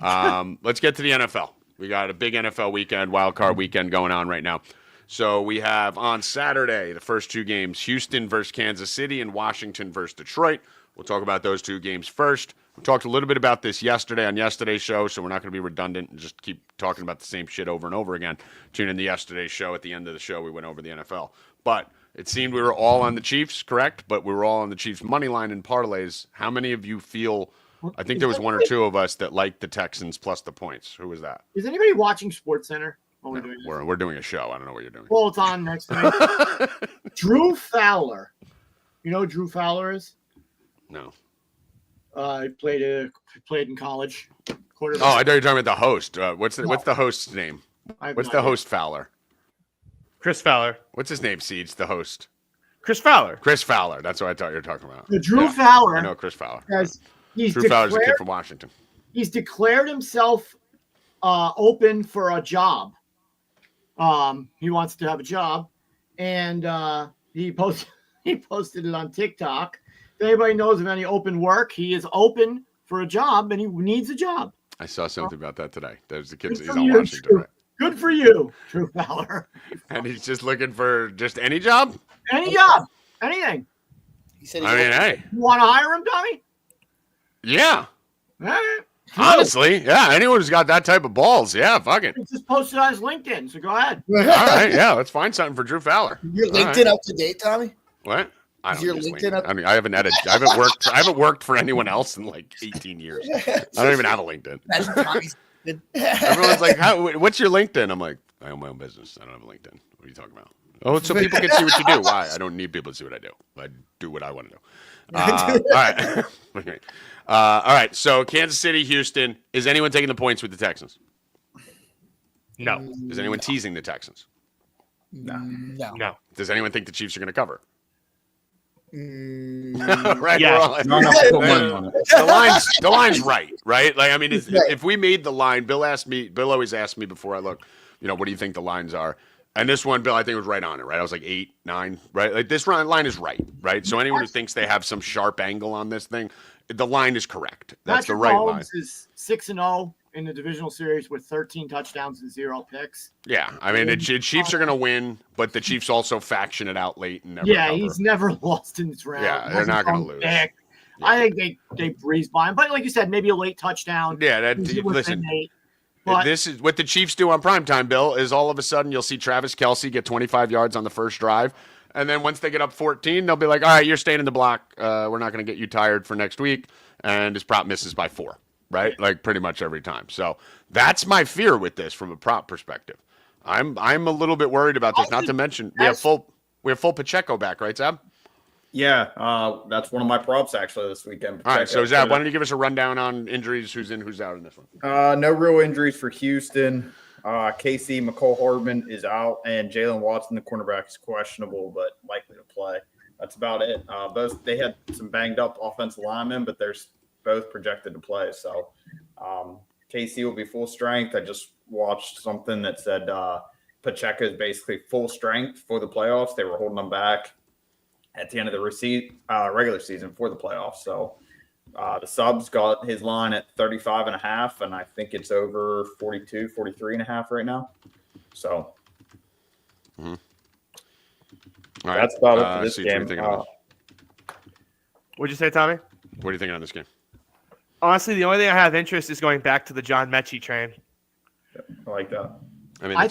now. Let's get to the NFL. We got a big NFL weekend, wild card weekend going on right now. So we have on Saturday the first two games: Houston versus Kansas City and Washington versus Detroit. We'll talk about those two games first. We talked a little bit about this yesterday on yesterday's show, so we're not going to be redundant and just keep talking about the same shit over and over again. Tune in to yesterday's show. At the end of the show, we went over the NFL. But it seemed we were all on the Chiefs, correct? But we were all on the Chiefs' money line and parlays. How many of you feel – I think there was one or two of us that liked the Texans plus the points. Who was that? Is anybody watching SportsCenter? while we're No, doing this? we're doing a show. I don't know what you're doing. Well, it's on next to me. Drew Fowler. You know who Drew Fowler is? No. He played in college. Quarterback. Oh, I thought you were talking about the host. What's the host's name? What's the host Fowler? Chris Fowler. What's his name, Seeds, the host? Chris Fowler. Chris Fowler. That's what I thought you were talking about. Drew Fowler. I know Chris Fowler. Drew Fowler's a kid from Washington. He's declared himself open for a job. He wants to have a job, and he posted it on TikTok. If anybody knows of any open work, he is open for a job, and he needs a job. I saw something about that today. There's the kids. Good He's for on you, Washington, Drew. right? Good for you, Drew Fowler. And he's just looking for just any job. Any job, anything. He said I mean, hey, You want to hire him, Tommy? yeah. All right. Honestly, yeah. Anyone who's got that type of balls, yeah, fuck it. He just posted on his LinkedIn, so go ahead. All right, yeah. Let's find something for Drew Fowler. Your All LinkedIn right. up to date, Tommy? What? I Is don't your use LinkedIn up- I mean, I haven't worked for anyone else in like 18 years. I don't even have a LinkedIn. That's Tommy's. Everyone's like, what's your LinkedIn? I'm like, I own my own business. I don't have a LinkedIn. What are you talking about? Oh, so people can see what you do. Why? I don't need people to see what I do. I do what I want to do. All right. Okay. All right. So Kansas City, Houston. Is anyone taking the points with the Texans? No. Is anyone teasing the Texans? No. No. Does anyone think the Chiefs are going to cover? Mm, Right. Yes. we're all- Not enough to put money on it. the line's right? I mean, if we made the line, Bill always asked me before I look, what do you think the lines are? And this one, Bill, I think was right on it, right? I was like 8, 9, right? Like this line is right? So anyone who thinks they have some sharp angle on this thing, the line is correct. That's Patrick the right Mahomes line. is 6-0 in the divisional series with 13 touchdowns and 0 picks. Yeah, I mean, the Chiefs are going to win, but the Chiefs also faction it out late and never cover. He's never lost in this round. Yeah, they're not going to lose. Pick. Yeah. I think they breeze by him, but like you said, maybe a late touchdown. Yeah, Easy listen. within 8. But This is what the Chiefs do on primetime, Bill, is all of a sudden you'll see Travis Kelce get 25 yards on the first drive. And then once they get up 14, they'll be like, all right, you're staying in the block. We're not going to get you tired for next week. And his prop misses by 4, right? Like pretty much every time. So that's my fear with this from a prop perspective. I'm a little bit worried about this. Not to mention we have full Pacheco back, right, Zab? Yeah, that's one of my props actually this weekend. All right, so Zab, why don't you give us a rundown on injuries, who's in, who's out in this one? No real injuries for Houston. KC, McCole Hardman is out, and Jalen Watson, the cornerback, is questionable but likely to play. That's about it. Both they had some banged up offensive linemen, but they're both projected to play. So KC will be full strength. I just watched something that said Pacheco is basically full strength for the playoffs. They were holding them back at the end of the regular season for the playoffs. So the subs got his line at 35.5, and I think it's over 42, 43.5 right now. So All that's about it for this Siege, game. What'd you say, Tommy? What are you thinking on this game? Honestly, the only thing I have interest is going back to the John Mechie train. I like that. I mean, the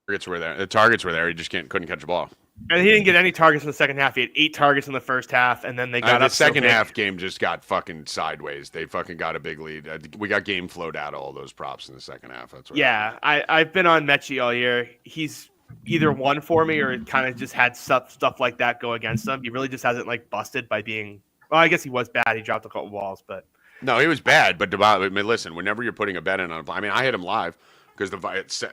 targets were there. The targets were there. He just couldn't catch the ball. And he didn't get any targets in the second half. He had 8 targets in the first half, and then they got up. The second half game just got fucking sideways. They fucking got a big lead. We got game flowed out of all those props in the second half. That's what I've been on Mechie all year. He's either won for me or kind of just had stuff like that go against him. He really just hasn't busted by being. Well, I guess he was bad. He dropped a couple balls, but no, he was bad. But I mean, listen, whenever you're putting a bet in on, I mean, I hit him live. Because at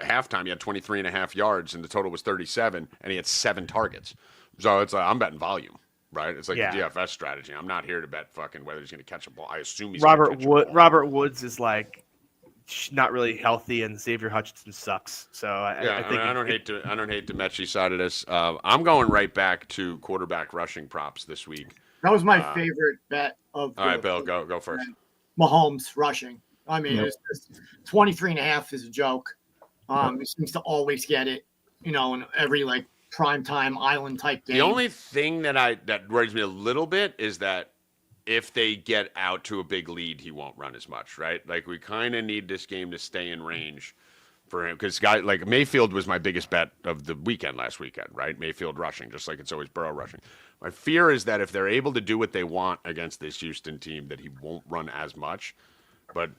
halftime he had 23.5 yards and the total was 37, and he had 7 targets. So it's like I'm betting volume, right? It's like the DFS strategy. I'm not here to bet fucking whether he's going to catch a ball. I assume he's Robert Woods is not really healthy, and Xavier Hutchinson sucks. So I think I don't hate the Mechie side of this. I'm going right back to quarterback rushing props this week. That was my favorite bet of. All right, Bill, go first. Mahomes rushing. I mean, it's 23.5 is a joke. He seems to always get it, in every primetime island type game. The only thing that worries me a little bit is that if they get out to a big lead, he won't run as much, right? We kind of need this game to stay in range for him because guy like Mayfield was my biggest bet of the weekend last weekend, right? Mayfield rushing, just like it's always Burrow rushing. My fear is that if they're able to do what they want against this Houston team, that he won't run as much, but.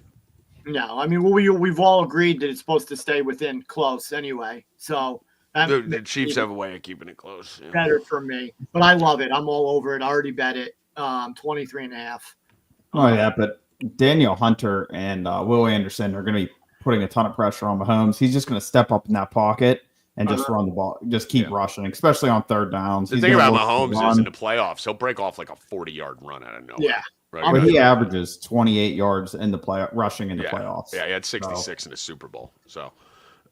No, I mean, we've all agreed that it's supposed to stay within close anyway. So the Chiefs have a way of keeping it close. Yeah. Better for me, but I love it. I'm all over it. I already bet it. 23.5. Oh yeah, but Daniel Hunter and Will Anderson are going to be putting a ton of pressure on Mahomes. He's just going to step up in that pocket and just run the ball, just keep rushing, especially on third downs. The thing about Mahomes is in the playoffs, he'll break off a 40-yard run out of nowhere. Yeah. Right? But he averages 28 yards in the rushing in the playoffs. Yeah, he had 66 in the Super Bowl. So,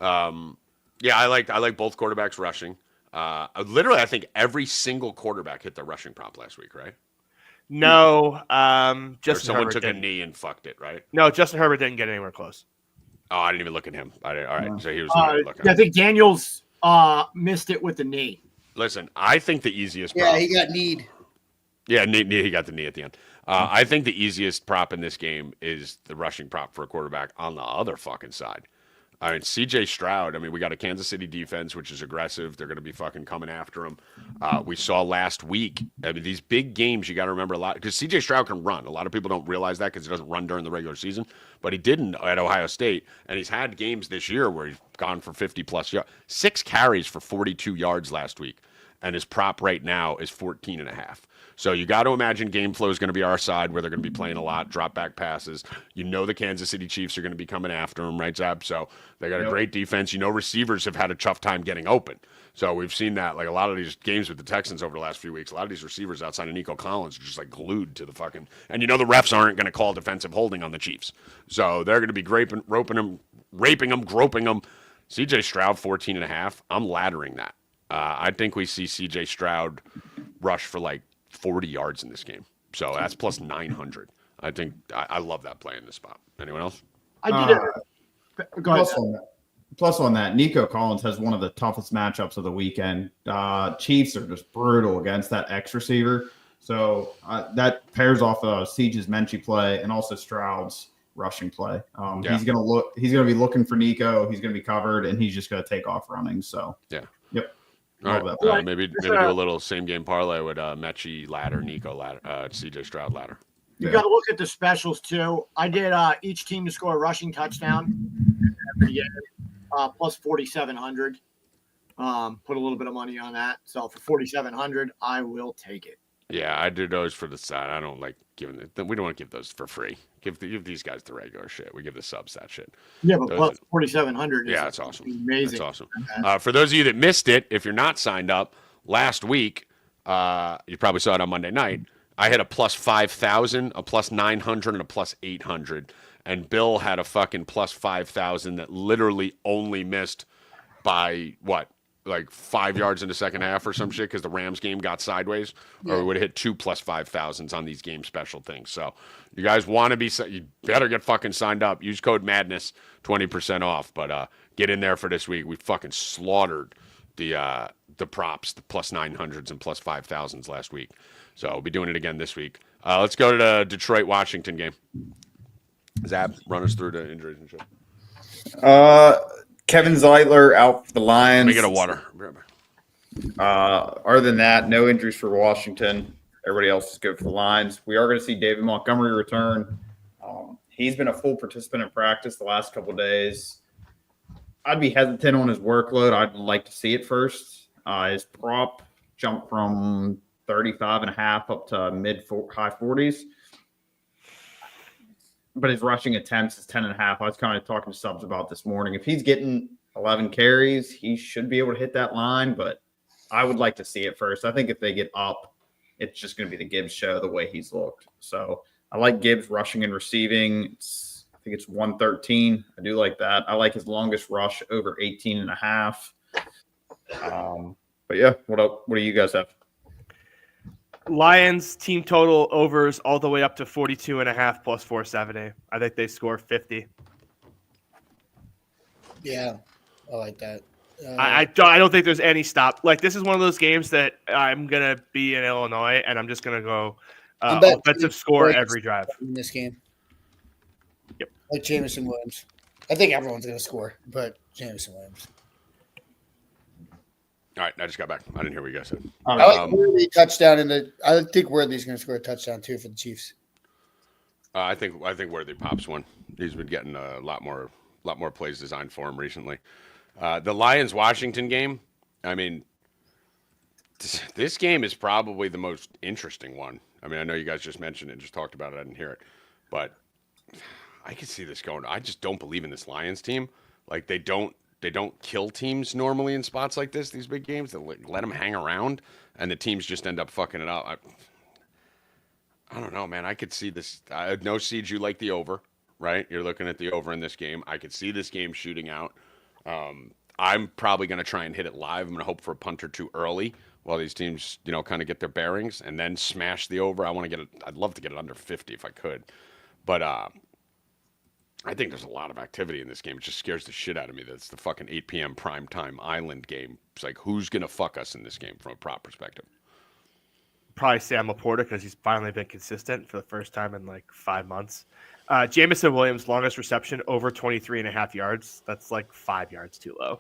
I like both quarterbacks rushing. Literally, I think every single quarterback hit the rushing prop last week, right? No, Justin Herbert took didn't. a knee and fucked it, right? No, Justin Herbert didn't get anywhere close. Oh, I didn't even look at him. All right, so he was looking. I think Daniels missed it with the knee. Listen, I think the easiest Yeah, prop, he got kneed. Yeah, he got the knee at the end. I think the easiest prop in this game is the rushing prop for a quarterback on the other fucking side. I mean, C.J. Stroud, we got a Kansas City defense, which is aggressive. They're going to be fucking coming after him. We saw last week, these big games, you got to remember a lot, because C.J. Stroud can run. A lot of people don't realize that because he doesn't run during the regular season, but he didn't at Ohio State, and he's had games this year where he's gone for 50-plus yards. 6 carries for 42 yards last week, and his prop right now is 14.5. So you got to imagine game flow is going to be our side where they're going to be playing a lot, drop back passes. The Kansas City Chiefs are going to be coming after them, right, Zab? So they got a great defense. Receivers have had a tough time getting open. So we've seen that. A lot of these games with the Texans over the last few weeks, a lot of these receivers outside of Nico Collins are just glued to the fucking – and the refs aren't going to call defensive holding on the Chiefs. So they're going to be raping them, groping them. C.J. Stroud, 14.5. I'm laddering that. I think we see C.J. Stroud rush for 40 yards in this game. So that's plus 900. I think I love that play in this spot. Anyone else? I did it. Go ahead. Plus on that, Nico Collins has one of the toughest matchups of the weekend. Chiefs are just brutal against that X receiver. So that pairs off Siege's Menchie play and also Stroud's rushing play. He's going to be looking for Nico. He's going to be covered, and he's just going to take off running. So yep. All right. Maybe do a little same game parlay with Mechie ladder, Nico ladder, CJ Stroud ladder. You got to look at the specials too. I did each team to score a rushing touchdown every game, plus 4,700. Put a little bit of money on that. So for 4,700, I will take it. Yeah, I do those for the side. I don't like giving it. We don't want to give those for free. Give these guys the regular shit. We give the subs that shit. Yeah, but plus 4,700. Yeah, that's awesome. Amazing. That's awesome. For those of you that missed it, if you're not signed up, last week, you probably saw it on Monday night. I had a plus 5,000, a plus 900, and a plus 800. And Bill had a fucking plus 5,000 that literally only missed by what? Like 5 yards in the second half or some shit because the Rams game got sideways, or we would have hit 2 plus 5,000s on these game special things. So you guys want to be, you better get fucking signed up. Use code Madness, 20% off. But get in there for this week. We fucking slaughtered the props, the plus 900s and plus 5,000s last week. So we'll be doing it again this week. Let's go to the Detroit-Washington game. Zab, run us through the injuries and shit. Kevin Zeitler out for the Lions. Let me get a water. Other than that, no injuries for Washington. Everybody else is good for the Lions. We are going to see David Montgomery return. He's been a full participant in practice the last couple of days. I'd be hesitant on his workload. I'd like to see it first. His prop jumped from 35.5 up to high 40s. But his rushing attempts is 10.5. I was kind of talking to subs about this morning. If he's getting 11 carries, he should be able to hit that line, but I would like to see it first. I think if they get up, it's just going to be the Gibbs show the way he's looked. So I like Gibbs rushing and receiving. I think it's 113. I do like that. I like his longest rush over 18.5. But yeah, what do you guys have? Lions team total overs all the way up to 42.5 plus 470. I think they score 50. Yeah, I like that. I don't think there's any stop. Like, this is one of those games that I'm going to be in Illinois, and I'm just going to go offensive score every drive. In this game. Yep. Like Jameson Williams. I think everyone's going to score, but Jameson Williams. All right, I just got back. I didn't hear what you guys said. I like Worthy touchdown I think Worthy's going to score a touchdown too for the Chiefs. I think Worthy pops one. He's been getting a lot more plays designed for him recently. The Lions-Washington game, I mean, this game is probably the most interesting one. I mean, I know you guys just mentioned it, just talked about it. I didn't hear it. But I could see this going. I just don't believe in this Lions team. Like, they don't kill teams normally in spots like this, these big games. They let them hang around, and the teams just end up fucking it up. I don't know, man. I could see this. No Siege, you like the over, right? You're looking at the over in this game. I could see this game shooting out. I'm probably going to try and hit it live. I'm going to hope for a punt or two early while these teams, kind of get their bearings, and then smash the over. I'd love to get it under 50 if I could. But I think there's a lot of activity in this game. It just scares the shit out of me that it's the fucking 8 p.m. primetime island game. It's like, who's going to fuck us in this game from a prop perspective? Probably Sam Laporta because he's finally been consistent for the first time in like 5 months. Jameson Williams, longest reception, over 23.5 yards. That's like 5 yards too low.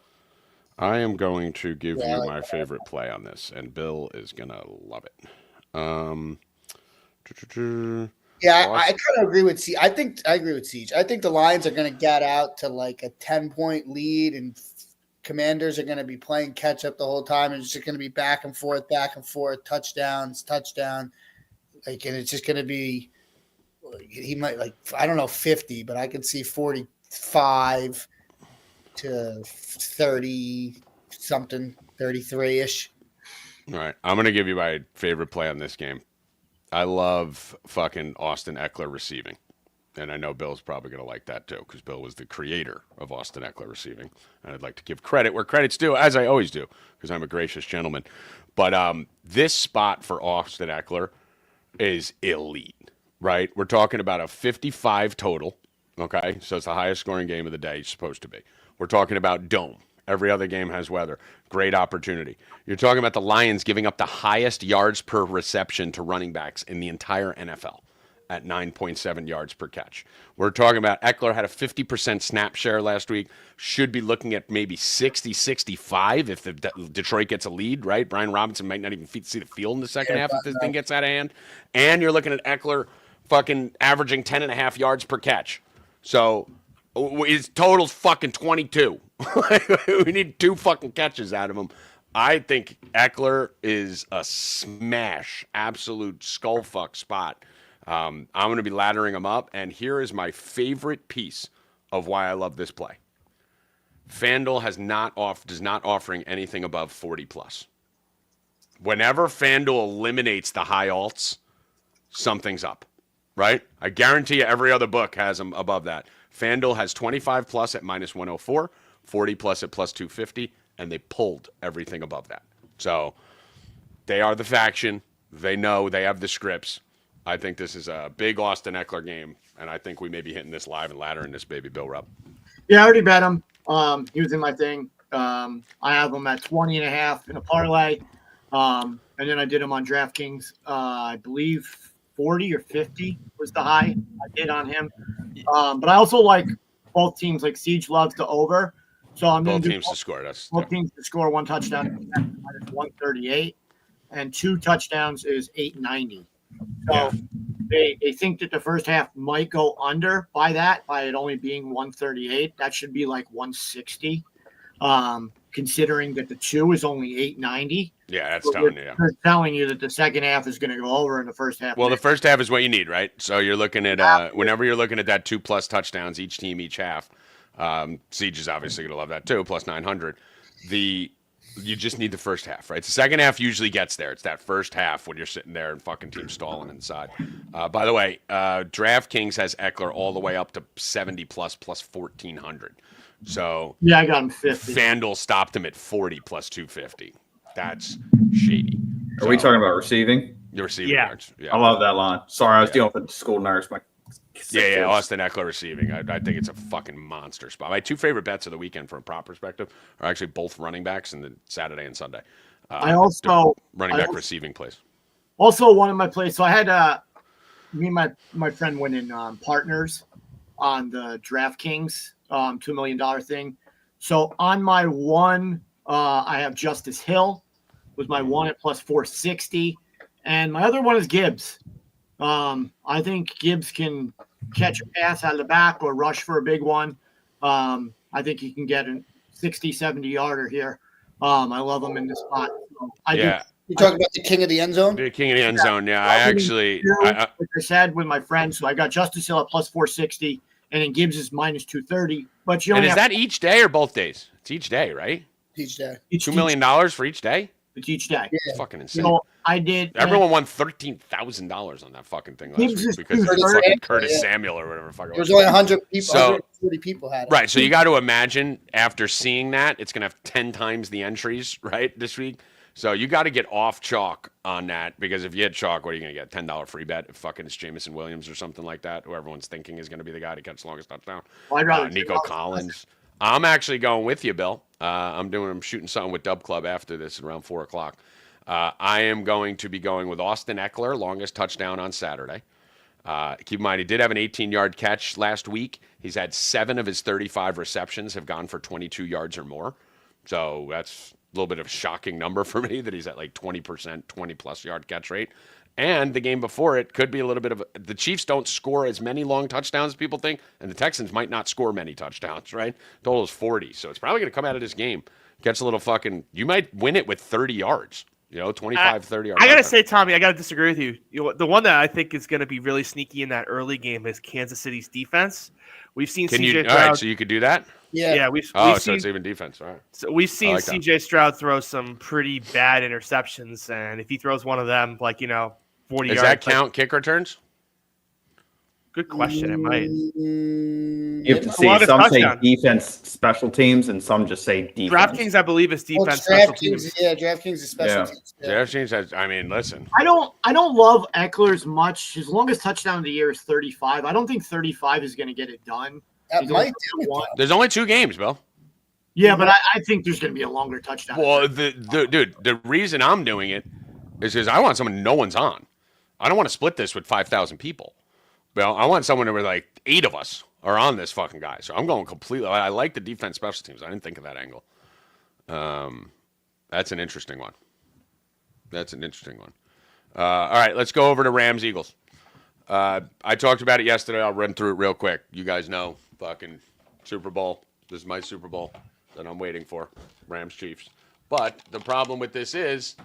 I am going to give you my favorite play on this, and Bill is going to love it. Yeah, I kind of agree with Siege. I agree with Siege. I think the Lions are going to get out to like a 10-point lead, and Commanders are going to be playing catch up the whole time, and it's just going to be back and forth, touchdown. Like, and it's just going to be, he might, like, I don't know, 50, but I can see 45 to 30 something, 33-ish. All right, I'm going to give you my favorite play on this game. I love fucking Austin Eckler receiving. And I know Bill's probably going to like that too, because Bill was the creator of Austin Eckler receiving. And I'd like to give credit where credit's due, as I always do, because I'm a gracious gentleman. But this spot for Austin Eckler is elite, right? We're talking about a 55 total, okay? So it's the highest scoring game of the day, it's supposed to be. We're talking about dome. Every other game has weather. Great opportunity. You're talking about the Lions giving up the highest yards per reception to running backs in the entire NFL at 9.7 yards per catch. We're talking about Eckler had a 50% snap share last week. Should be looking at maybe 60, 65 if Detroit gets a lead, right? Brian Robinson might not even see the field in the second half if this thing gets out of hand. And you're looking at Eckler fucking averaging 10.5 yards per catch. So his total's fucking 22. We need 2 fucking catches out of him. I think Eckler is a smash, absolute skull fuck spot. I'm going to be laddering him up, and here is my favorite piece of why I love this play. FanDuel does not offering anything above 40 plus. Whenever FanDuel eliminates the high alts, something's up, right? I guarantee you every other book has them above that. FanDuel has 25 plus at minus 104, 40 plus at plus 250, and they pulled everything above that. So they are the faction. They know. They have the scripts. I think this is a big Austin Eckler game, and I think we may be hitting this live and laddering this baby Bill Rupp. Yeah, I already bet him. He was in my thing. I have him at 20.5 in a parlay. And then I did him on DraftKings. I believe 40 or 50 was the high I did on him. But I also like both teams. Like Siege loves the over. So I'm going to do teams to score. Both teams to score 1 touchdown minus 138. And 2 touchdowns is 890. So they think that the first half might go under by it only being 138. That should be like 160, considering that the 2 is only 890. Yeah, that's So telling you. they're telling you that the second half is going to go over in the first half. Well, the first half is what you need, right? So you're looking at whenever you're looking at that 2+ touchdowns, each team, each half. Siege is obviously going to love that too, plus 900. You just need the first half, right? The second half usually gets there. It's that first half when you're sitting there and fucking team stalling inside. By the way, DraftKings has Eckler all the way up to 70 plus 1,400. So yeah, I got him 50. FanDuel stopped him at 40 plus 250. That's shady. Are we talking about receiving? The receiving yards. Yeah. I love that line. Sorry, I was dealing with the school nurse. Yeah, Austin Eckler receiving. I think it's a fucking monster spot. My 2 favorite bets of the weekend from a prop perspective are actually both running backs in the Saturday and Sunday. Running back receiving plays. Also, one of my plays. So I had me and my friend went in partners on the DraftKings $2 million thing. So on my one, I have Justice Hill was my one at plus 460, and my other one is Gibbs. I think Gibbs can catch a pass out of the back or rush for a big one. I think he can get a 60, 70-yarder here. I love him in this spot. You're talking about the king of the end zone? The king of the end zone, yeah. Like I said with my friend, so I got Justice Hill at plus 460, and then Gibbs is minus 230. But you only is that each day or both days? It's each day, right? Each day. $2 million for each day? It's each day. Yeah. It's fucking insane. I did. Everyone won $13,000 on that fucking thing last week because of fucking Curtis Samuel or whatever. There was only 100 people. 140 people had it. Right. So you got to imagine after seeing that, it's going to have 10 times the entries, right, this week. So you got to get off chalk on that because if you hit chalk, what are you going to get? $10 free bet if fucking it's Jamison Williams or something like that, who everyone's thinking is going to be the guy to catch the longest touchdown. Well, I'd rather Nico Collins. I'm actually going with you, Bill. I'm shooting something with Dub Club after this at around 4 o'clock. I am going to be going with Austin Eckler, longest touchdown on Saturday. Keep in mind, he did have an 18-yard catch last week. He's had 7 of his 35 receptions have gone for 22 yards or more. So that's a little bit of a shocking number for me that he's at like 20%, 20-plus yard catch rate. And the game before it could be a little bit of the Chiefs don't score as many long touchdowns as people think, and the Texans might not score many touchdowns, right? Total is 40. So it's probably going to come out of this game. Catch a little you might win it with 30 yards. 25, 30 yards. I got to say, Tommy, I got to disagree with you. The one that I think is going to be really sneaky in that early game is Kansas City's defense. We've seen CJ Stroud. All right, so you could do that? Yeah. We've so seen, it's even defense. All right. So we've seen CJ Stroud throw some pretty bad interceptions, and if he throws one of them, 40 yards. Does that count kick returns? Good question. It might. You have to see. Some say defense, special teams, and some just say defense. DraftKings, I believe, is defense, special teams. Yeah, DraftKings is special teams. Yeah. DraftKings has. I mean, listen. I don't love Eckler's much. His longest touchdown of the year is 35. I don't think 35 is going to get it done. There's only 2 games, Bill. Yeah, but I think there's going to be a longer touchdown. Well, the reason I'm doing it is because I want someone no one's on. I don't want to split this with 5,000 people. Well, I want someone where 8 of us are on this fucking guy. So I'm going completely. I like the defense special teams. I didn't think of that angle. That's an interesting one. All right, let's go over to Rams Eagles. I talked about it yesterday. I'll run through it real quick. You guys know, fucking Super Bowl. This is my Super Bowl that I'm waiting for. Rams Chiefs. But the problem with this is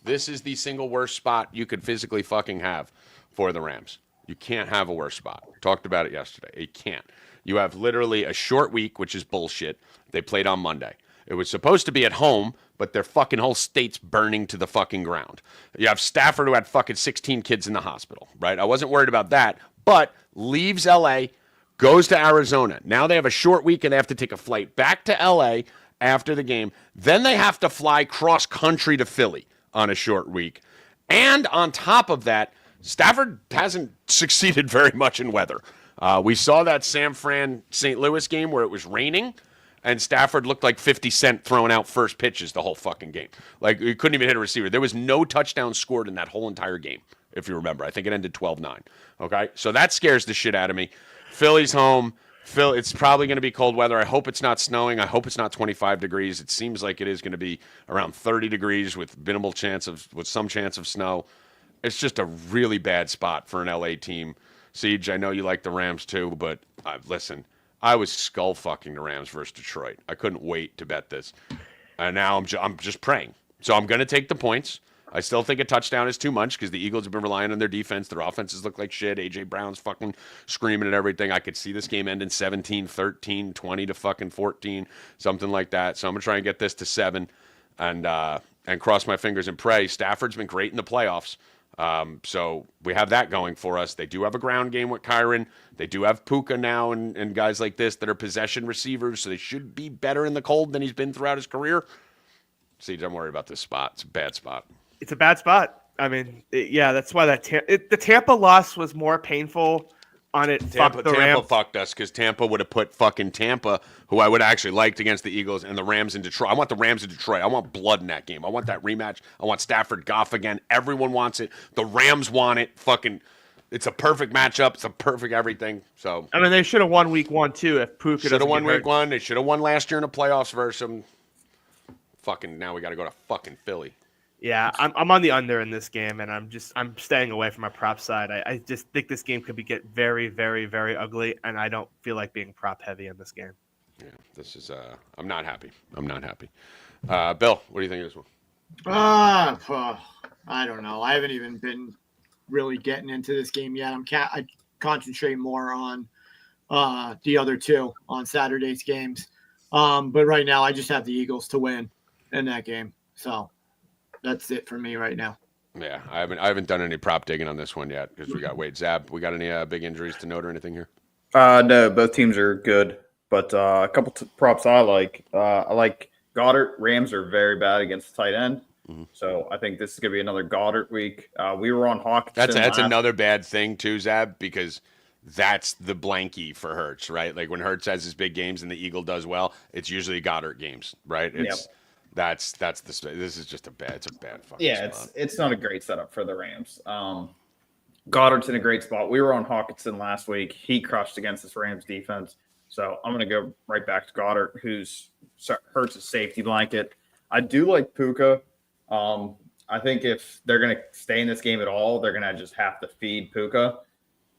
the single worst spot you could physically fucking have for the Rams. You can't have a worse spot. Talked about it yesterday. You can't. You have literally a short week, which is bullshit. They played on Monday. It was supposed to be at home, but their fucking whole state's burning to the fucking ground. You have Stafford who had fucking 16 kids in the hospital, right? I wasn't worried about that, but leaves LA, goes to Arizona. Now they have a short week and they have to take a flight back to LA after the game. Then they have to fly cross country to Philly on a short week. And on top of that, Stafford hasn't succeeded very much in weather. We saw that San Fran St. Louis game where it was raining, and Stafford looked like 50 Cent throwing out first pitches the whole fucking game. Like, he couldn't even hit a receiver. There was no touchdown scored in that whole entire game, if you remember. I think it ended 12-9. Okay? So that scares the shit out of me. Philly's home. It's probably going to be cold weather. I hope it's not snowing. I hope it's not 25 degrees. It seems like it is going to be around 30 degrees with some chance of snow. It's just a really bad spot for an LA team. Siege, I know you like the Rams too, but listen, I was skull fucking the Rams versus Detroit. I couldn't wait to bet this, and now I'm just praying. So I'm going to take the points. I still think a touchdown is too much because the Eagles have been relying on their defense. Their offenses look like shit. A.J. Brown's fucking screaming at everything. I could see this game ending 17-13, 20-14, something like that. So I'm going to try and get this to 7 and cross my fingers and pray. Stafford's been great in the playoffs. So we have that going for us. They do have a ground game with Kyron. They do have Puka now and guys like this that are possession receivers, so they should be better in the cold than he's been throughout his career. See, I'm worried about this spot. It's a bad spot. It's a bad spot. I mean, that's why the Tampa loss was more painful on it. Tampa fucked us because Tampa would have put fucking Tampa, who I would have actually liked against the Eagles, and the Rams in Detroit. I want the Rams in Detroit. I want blood in that game. I want that rematch. I want Stafford Goff again. Everyone wants it. The Rams want it. Fucking, it's a perfect matchup. It's a perfect everything. So I mean, they should have won week 1 too if Puka should have won week 1. They should have won last year in the playoffs versus them. Fucking now we got to go to fucking Philly. Yeah, I'm on the under in this game, and I'm staying away from my prop side. I just think this game could get very, very, very ugly, and I don't feel like being prop heavy in this game. Yeah, this is I'm not happy. Bill, what do you think of this one? I don't know. I haven't even been really getting into this game yet. I concentrate more on the other two on Saturday's games. But right now I just have the Eagles to win in that game. So that's it for me right now. Yeah, I haven't done any prop digging on this one yet because we got Wade Zab. We got any big injuries to note or anything here? No, both teams are good, but a couple props I like. I like Goddard. Rams are very bad against the tight end, so I think this is going to be another Goddard week. We were on Hawkinson. That's another bad thing too, Zab, because that's the blankie for Hurts, right? Like when Hurts has his big games and the Eagle does well, it's usually Goddard games, right? This is just it's a bad fucking spot. It's not a great setup for the Rams. Goddard's in a great spot. We were on Hawkinson last week. He crushed against this Rams defense. So I'm going to go right back to Goddard, who's Hurts' safety blanket. I do like Puka. I think if they're going to stay in this game at all, they're going to just have to feed Puka.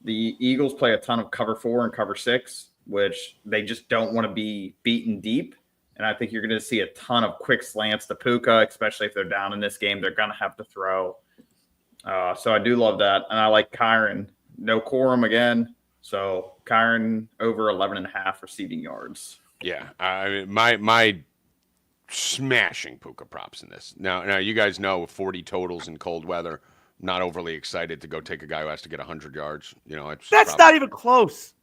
The Eagles play a ton of cover 4 and cover 6, which they just don't want to be beaten deep. And I think you're going to see a ton of quick slants to Puka, especially if they're down in this game. They're going to have to throw. So I do love that. And I like Kyron. No quorum again. So Kyron over 11.5 receiving yards. Yeah. I mean, my smashing Puka props in this. Now you guys know 40 totals in cold weather. I'm not overly excited to go take a guy who has to get 100 yards. You know, that's not even close.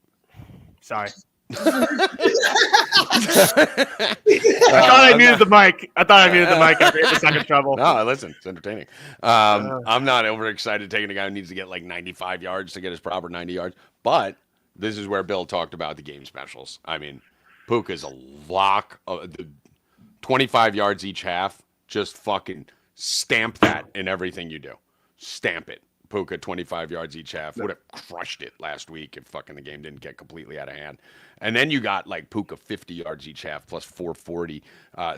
Sorry. I thought I muted the mic. I was in trouble. No, listen, it's entertaining. I'm not overexcited taking a guy who needs to get like 95 yards to get his proper 90 yards. But this is where Bill talked about the game specials. I mean, Puka's a lock. 25 yards each half. Just fucking stamp that in everything you do. Stamp it. Puka 25 yards each half would have crushed it last week if fucking the game didn't get completely out of hand. And then you got like Puka 50 yards each half plus 440.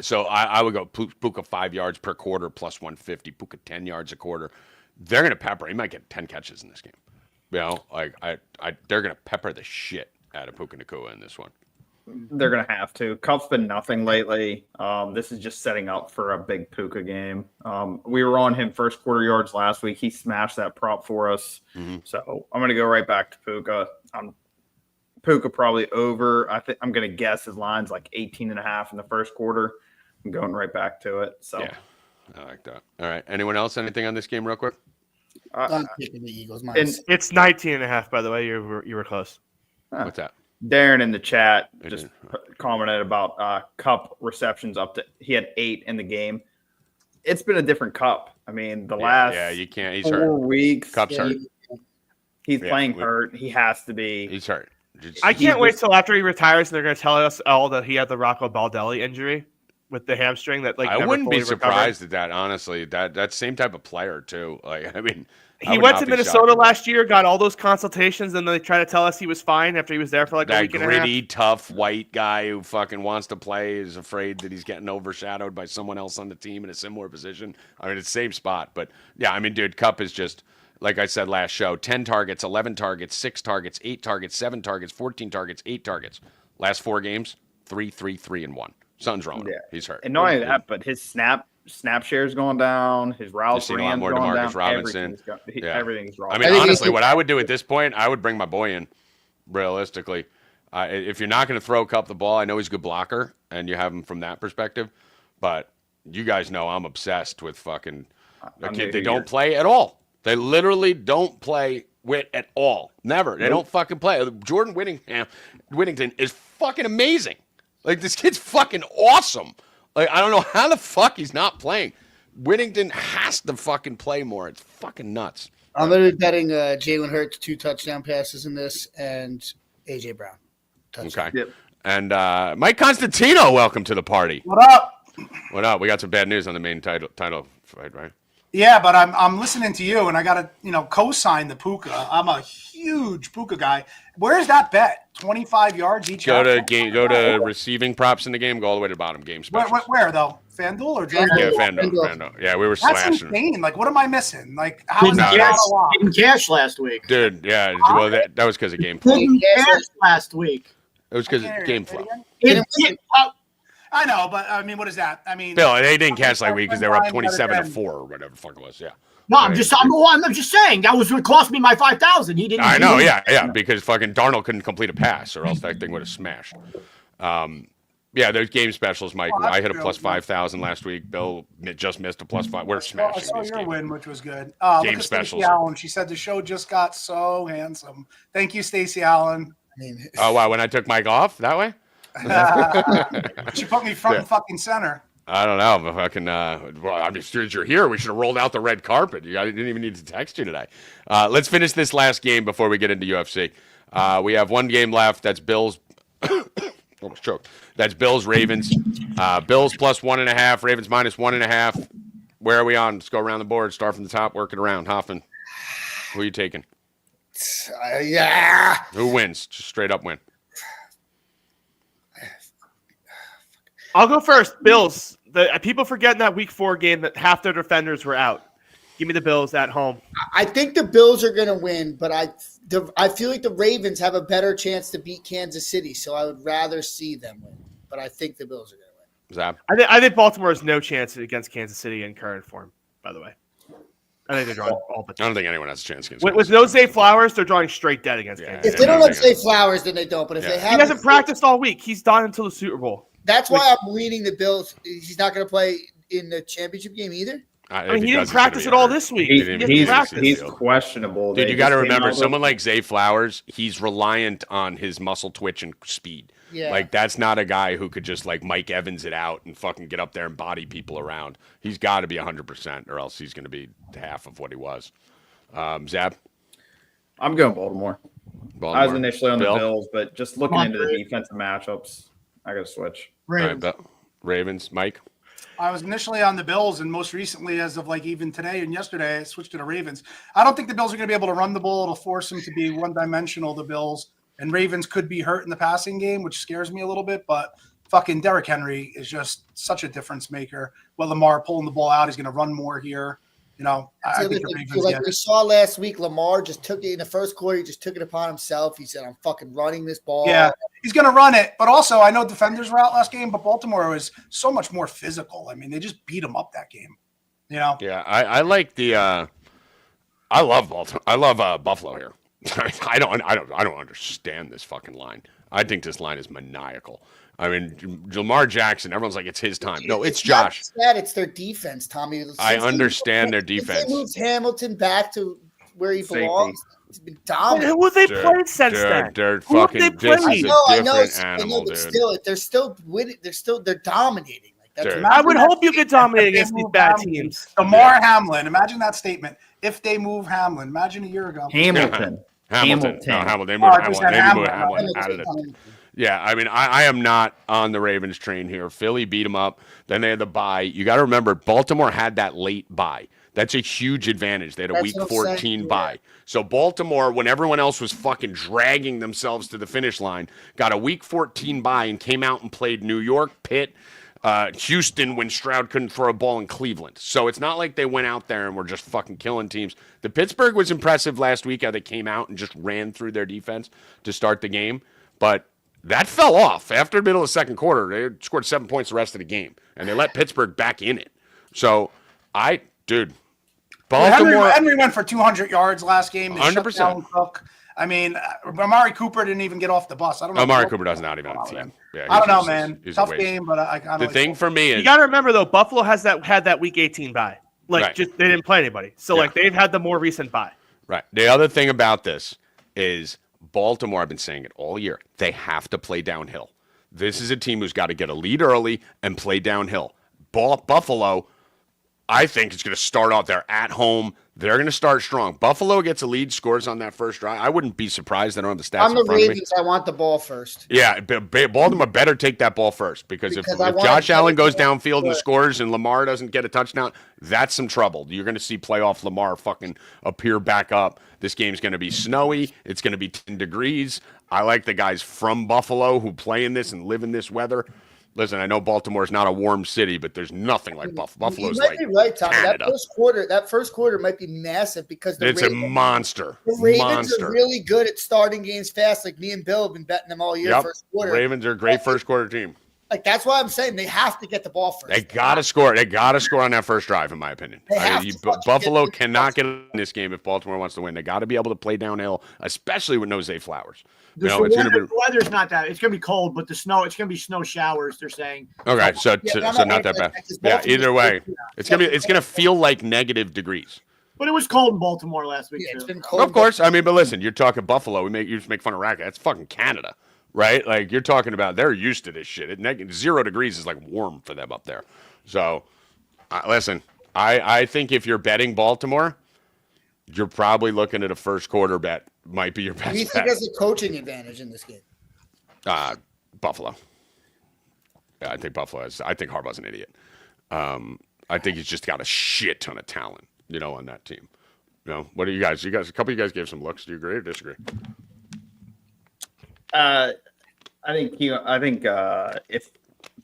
So I would go Puka 5 yards per quarter plus 150. Puka 10 yards a quarter. They're gonna pepper. He might get 10 catches in this game. You know, like they're gonna pepper the shit out of Puka Nacua in this one. They're going to have to. Cup's been nothing lately. This is just setting up for a big Puka game. We were on him first quarter yards last week. He smashed that prop for us. So I'm going to go right back to Puka. Puka probably over. I'm going to guess his line's like 18.5 in the first quarter. I'm going right back to it. So yeah, I like that. All right. Anyone else? Anything on this game real quick? I'm picking the Eagles. It's 19.5, by the way. You were close. What's that? Darren in the chat just commented about Cup receptions he had 8 in the game. It's been a different Cup. I mean, the last you can't. He's 4 hurt. weeks. Cup's hurt. He's playing hurt. He has to be. He's hurt. I can't wait till after he retires and they're going to tell us all that he had the Rocco Baldelli injury with the hamstring that I wouldn't be surprised at that, honestly. That same type of player too. Like, I mean, he went to Minnesota last year, got all those consultations, and then they try to tell us he was fine after he was there for like a week and a half. That gritty, tough white guy who fucking wants to play is afraid that he's getting overshadowed by someone else on the team in a similar position. I mean, it's the same spot, but yeah, I mean, dude, Cup is just, like I said last show, 10 targets, 11 targets, 6 targets, 8 targets, 7 targets, 14 targets, 8 targets. Last 4 games, 3, 3, 3, and 1. Something's wrong with him. He's hurt. And not only that, but his snap share is going down. His routes ran going down. Robinson. Everything's wrong. I mean, honestly, what I would do at this point, I would bring my boy in, realistically. If you're not going to throw Cup the ball, I know he's a good blocker, and you have him from that perspective. But you guys know I'm obsessed with fucking – they don't play at all. They literally don't play Witt at all. Never. They don't fucking play. Jordan Whittington is fucking amazing. Like, this kid's fucking awesome. Like, I don't know how the fuck he's not playing. Whittington has to fucking play more. It's fucking nuts. I'm going to be betting Jalen Hurts 2 touchdown passes in this and A.J. Brown. Touchdown. Okay. Yep. And Mike Constantino, welcome to the party. What up? What up? We got some bad news on the main title fight, right? Yeah, but I'm listening to you, and I got to co-sign the Puka. I'm a huge Puka guy. Where's that bet? 25 yards each. Go to receiving props in the game. Go all the way to the bottom. Game specials. Where though? FanDuel or DraftKings? Yeah, FanDuel. Yeah, we were That's slashing. Insane. Like, what am I missing? Like, how is that not a lot? Didn't cash last week, dude. Yeah, well, that was because of game. Didn't cash last week. It was because of game flow. I know, but I mean, what is that? I mean, Bill, they didn't catch that week because they were up 27-4 or whatever the fuck it was. Yeah. No, I'm just saying that was what cost me my 5,000. He didn't. I know, yeah, because fucking Darnold couldn't complete a pass, or else that thing would have smashed. Yeah, those game specials, Mike. I hit a plus 5,000 last week. Bill just missed a plus 5. We're smashing. I saw your win, which was good. Game specials. Stacey Allen. She said the show just got so handsome. Thank you, Stacey Allen. Oh wow, when I took Mike off that way. She put me front and fucking center. I don't know, but fucking. Well, I'm just sure you're here. We should have rolled out the red carpet. I didn't even need to text you today. Let's finish this last game before we get into UFC. We have one game left. That's Bills. Almost choked. That's Bills Ravens. Bills plus 1.5. Ravens minus 1.5. Where are we on? Let's go around the board. Start from the top. Work it around. Hoffman. Who are you taking? Yeah. Who wins? Just straight up win. I'll go first. Bills. People forget in that Week 4 game that half their defenders were out. Give me the Bills at home. I think the Bills are going to win, but I feel like the Ravens have a better chance to beat Kansas City, so I would rather see them win. But I think the Bills are going to win. Zap? I think Baltimore has no chance against Kansas City in current form, by the way. I think they're drawing all the. I don't think anyone has a chance against. With no Zay Flowers, they're drawing straight dead against Kansas City. If they don't have Zay Flowers, then they don't. But if they have, he hasn't practiced all week. He's done until the Super Bowl. That's why I'm leaning the Bills. He's not going to play in the championship game either. I mean, he didn't practice at all this week. He's questionable. Dude, you got to remember, someone like Zay Flowers, he's reliant on his muscle twitch and speed. Yeah. Like, that's not a guy who could just, like, Mike Evans it out and fucking get up there and body people around. He's got to be 100%, or else he's going to be half of what he was. Zab? I'm going Baltimore. I was initially on the Bills, but just looking into the defensive matchups, I got to switch. Ravens. Right, Ravens. Mike? I was initially on the Bills, and most recently, as of like even today and yesterday, I switched to the Ravens. I don't think the Bills are going to be able to run the ball. It'll force them to be one-dimensional, the Bills. And Ravens could be hurt in the passing game, which scares me a little bit. But fucking Derrick Henry is just such a difference maker. Well, Lamar pulling the ball out, he's going to run more here. I think the Ravens like we saw last week, Lamar just took it in the first quarter. He just took it upon himself. He said, "I'm fucking running this ball." Yeah, he's going to run it. But also, I know defenders were out last game, but Baltimore was so much more physical. I mean, they just beat him up that game. Yeah, I like the. I love Baltimore. I love Buffalo here. I don't understand this fucking line. I think this line is maniacal. I mean, Lamar Jackson, everyone's like, it's his time. No, it's Josh. It's their defense, Tommy. I understand their defense. They moved Hamilton back to where he belongs. He's been dominant. Who have they played since then? They're fucking. This is a different animal, dude. They're still winning. They're dominating. I would hope you could dominate against these bad teams. Lamar Hamlin. Imagine that statement. If they move Hamlin, imagine a year ago. Hamilton. Hamilton. They moved Hamlin out of it. Yeah, I mean, I am not on the Ravens train here. Philly beat them up. Then they had the bye. You got to remember, Baltimore had that late bye. That's a huge advantage. They had a week 14 bye. So Baltimore, when everyone else was fucking dragging themselves to the finish line, got a week 14 bye and came out and played New York, Pitt, Houston when Stroud couldn't throw a ball in Cleveland. So it's not like they went out there and were just fucking killing teams. The Pittsburgh was impressive last week how they came out and just ran through their defense to start the game. But that fell off after the middle of the second quarter. They scored 7 points the rest of the game, and they let Pittsburgh back in it. So, Baltimore. Henry went for 200 yards last game. They 100%. shut down Cook. I mean, Amari Cooper didn't even get off the bus. I don't know. Amari Cooper does not even have a team. Yeah, I don't know, man. Tough game, but I kind of. The thing for me is you got to remember though, Buffalo had that week 18 bye. Just they didn't play anybody, so they've had the more recent bye. Right. The other thing about this is Baltimore. I've been saying it all year. They have to play downhill. This is a team who's got to get a lead early and play downhill. Buffalo, I think, is going to start off. They're at home. They're going to start strong. Buffalo gets a lead, scores on that first drive. I wouldn't be surprised. I don't have the stats I'm in front of me. I want the ball first. Yeah, Baltimore better take that ball first because if Josh Allen goes downfield and scores and Lamar doesn't get a touchdown, that's some trouble. You're going to see playoff Lamar fucking appear back up. This game's going to be snowy. It's going to be 10 degrees. I like the guys from Buffalo who play in this and live in this weather. Listen, I know Baltimore's not a warm city, but there's nothing like Buffalo. Buffalo's like right, Tommy. Canada. That first quarter might be massive because it's a monster. The Ravens are really good at starting games fast. Like me and Bill have been betting them all year. Yep. First quarter. Ravens are a great first quarter team. Like that's why I'm saying they have to get the ball first. They gotta score. They gotta score on that first drive, in my opinion. Buffalo cannot get in this game if Baltimore wants to win. They got to be able to play downhill, especially with no Zay Flowers. The weather's not that. It's going to be cold, but it's going to be snow showers. They're saying. Okay, so not that bad. Yeah, either way, it's gonna feel like negative degrees. But it was cold in Baltimore last week. Yeah, too. it's been cold. Of course, I mean, but listen, you're talking Buffalo. You just make fun of Racket. That's fucking Canada, right? Like you're talking about, they're used to this shit. 0 degrees is like warm for them up there. So, listen, I think if you're betting Baltimore, you're probably looking at a first quarter bet. Might be your best bet. Do you think there's a coaching advantage in this game? Buffalo. Yeah, I think Buffalo is. I think Harbaugh's an idiot. I think he's just got a shit ton of talent, on that team. What do you guys? A couple of you guys gave some looks. Do you agree or disagree? I think if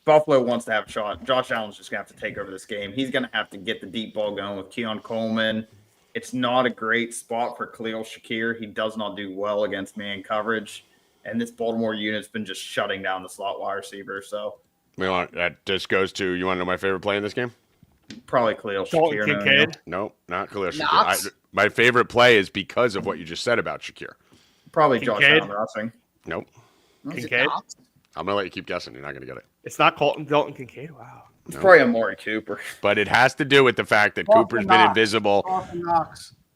Buffalo wants to have a shot, Josh Allen's just gonna have to take over this game. He's gonna have to get the deep ball going with Keon Coleman. It's not a great spot for Khalil Shakir. He does not do well against man coverage, and this Baltimore unit's been just shutting down the slot wide receiver. So that just goes to, you want to know my favorite play in this game? Probably Khalil Shakir. Kincaid? No, not Khalil Shakir. My favorite play is because of what you just said about Shakir. Probably Kincaid? Josh Allen rushing. Nope. Kincaid? I'm gonna let you keep guessing. You're not gonna get it. It's not Dalton Kincaid. Wow. It's probably Amari Cooper. But it has to do with the fact that Cooper's been invisible.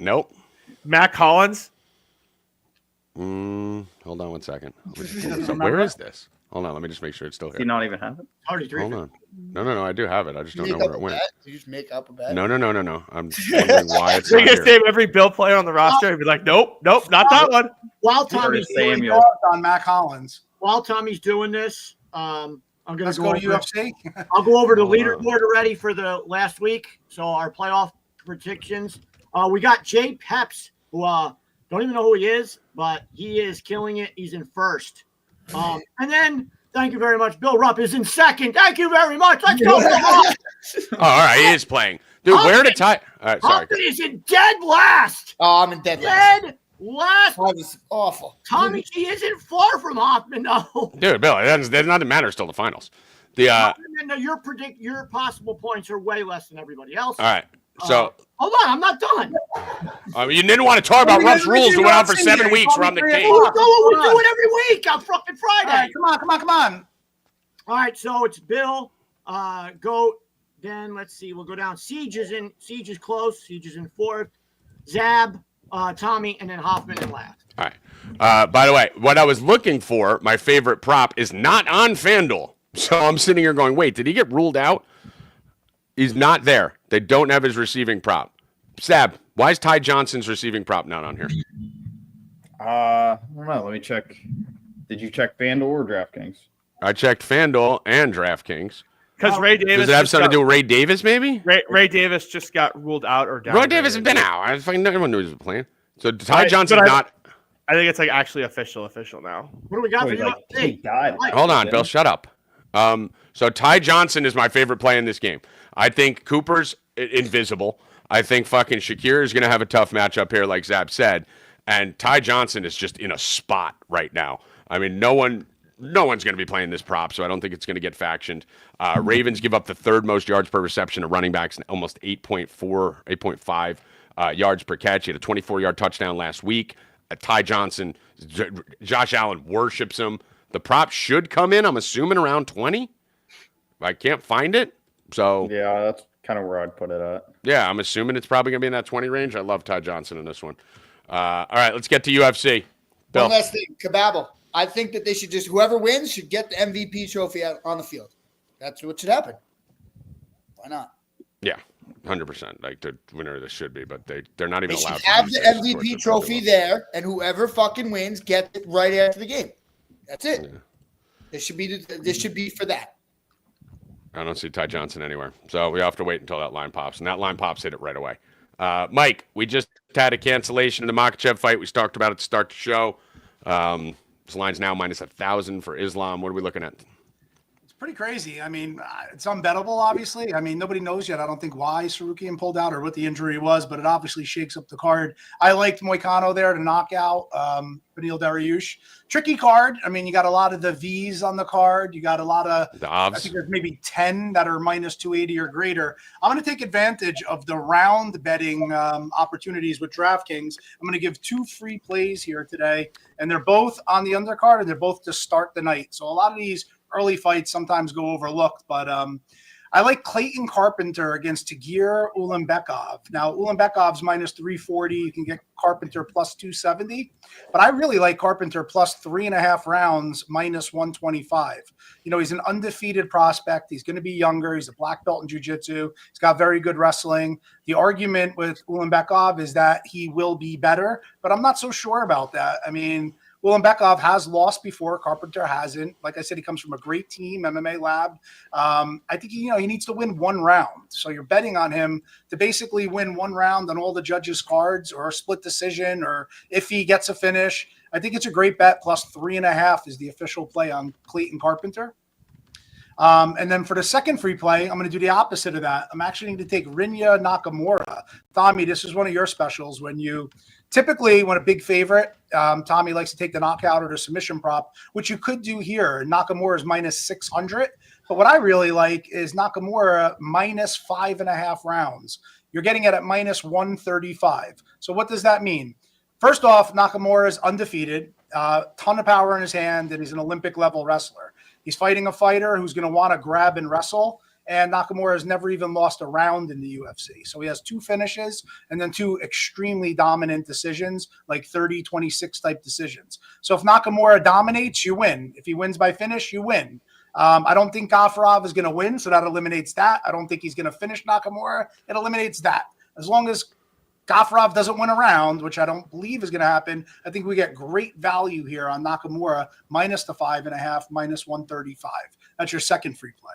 Nope. Mac Hollins? Hold on one second. Where is this? Hold on. Let me just make sure it's still here. Do you not even have it? Hold on. No. I do have it. I just don't know where it went. Did you just make up a bet? No. I'm just wondering why it's not here. Name every Bill player on the roster and be like, nope, not that one. While Tommy's doing on Mac Hollins. While Tommy's doing this, I'm going to go to UFC. I'll go over the leaderboard already for the last week. So our playoff predictions. We got Jay Peps, who don't even know who he is, but he is killing it. He's in first. And then, thank you very much, Bill Rupp is in second. Thank you very much. Let's go. All right, he is playing. Dude, Hoffman, where to tie? All right, sorry. Hoffman is in dead last. Oh, I'm in dead last. Dead last. That was awful. Tommy G isn't far from Hoffman, though. Dude, Bill, it doesn't matter. Still the finals. Your possible points are way less than everybody else. All right. So hold on, I'm not done. you didn't want to talk about Rupp's rules that went on for 7 weeks. We're on the king. We do it every week on fucking Friday. All right, come on. All right, so it's Bill, Goat. Then let's see, we'll go down. Siege is close. Siege is in fourth. Zab, Tommy, and then Hoffman in last. All right. By the way, what I was looking for, my favorite prop, is not on FanDuel. So I'm sitting here going, wait, did he get ruled out? He's not there. They don't have his receiving prop. Zab, why is Ty Johnson's receiving prop not on here? I don't know. Let me check. Did you check FanDuel or DraftKings? I checked FanDuel and DraftKings. Because Ray Davis. Does it have something to do with Ray Davis, maybe? Ray Davis just got ruled out or down. Ray Davis has been out. Everyone knew he was playing. So Ty Johnson's not. I think it's like actually official now. What do we got for you? He died. Hold on, Bill. Shut up. So Ty Johnson is my favorite play in this game. I think Cooper's invisible. I think fucking Shakir is going to have a tough matchup here, like Zab said. And Ty Johnson is just in a spot right now. I mean, no one's going to be playing this prop, so I don't think it's going to get factioned. Ravens give up the third most yards per reception to running backs, almost 8.5 yards per catch. He had a 24-yard touchdown last week. Ty Johnson, Josh Allen worships him. The prop should come in, I'm assuming, around 20. I can't find it. So yeah, that's kind of where I'd put it at. Yeah, I'm assuming it's probably going to be in that 20 range. I love Ty Johnson in this one. All right, let's get to UFC. Bill. One last thing, Kababble. I think that they should whoever wins should get the MVP trophy out on the field. That's what should happen. Why not? Yeah, 100%. Like the winner of this should be, but they're not even they allowed should have the MVP trophy there, and whoever fucking wins gets it right after the game. That's it. Yeah. This should be for that. I don't see Ty Johnson anywhere. So we have to wait until that line pops. And that line pops, hit it right away. Mike, we just had a cancellation in the Makhachev fight. We talked about it to start the show. This line's now minus 1,000 for Islam. What are we looking at? It's pretty crazy. I mean, it's unbettable, obviously. I mean, nobody knows yet, I don't think, why Sarukian pulled out or what the injury was, but it obviously shakes up the card. I liked Moicano there to knock out Beneil Dariush. Tricky card. I mean, you got a lot of the V's on the card. You got a lot of the odds. I think there's maybe 10 that are minus 280 or greater. I'm going to take advantage of the round betting opportunities with DraftKings. I'm going to give 2 free plays here today, and they're both on the undercard, and they're both to start the night. So a lot of these early fights sometimes go overlooked, but I like Clayton Carpenter against Tagir Ulanbekov. Now, Ulanbekov's minus 340. You can get Carpenter plus 270. But I really like Carpenter plus 3.5 rounds, minus 125. You know, he's an undefeated prospect. He's going to be younger. He's a black belt in jiu-jitsu. He's got very good wrestling. The argument with Ulanbekov is that he will be better, but I'm not so sure about that. I mean, Ulanbekov has lost before. Carpenter hasn't. Like I said, he comes from a great team, MMA Lab. I think he needs to win 1 round. So you're betting on him to basically win 1 round on all the judges' cards, or a split decision, or if he gets a finish. I think it's a great bet. Plus 3.5 is the official play on Clayton Carpenter. And then for the second free play, I'm going to do the opposite of that. I'm actually going to take Rinya Nakamura. Tommy, this is one of your specials. When a big favorite, Tommy likes to take the knockout or the submission prop, which you could do here. Nakamura is minus 600. But what I really like is Nakamura minus 5.5 rounds. You're getting it at minus 135. So what does that mean? First off, Nakamura is undefeated, ton of power in his hand, and he's an Olympic level wrestler. He's fighting a fighter who's going to want to grab and wrestle, and Nakamura has never even lost a round in the UFC. So he has 2 finishes and then 2 extremely dominant decisions, like 30-26 type decisions. So if Nakamura dominates, you win. If he wins by finish, you win. I don't think Gafurov is going to win, so that eliminates that. I don't think he's going to finish Nakamura. It eliminates that. As long as Gafurov doesn't win a round, which I don't believe is going to happen, I think we get great value here on Nakamura, minus the 5.5, minus 135. That's your second free play.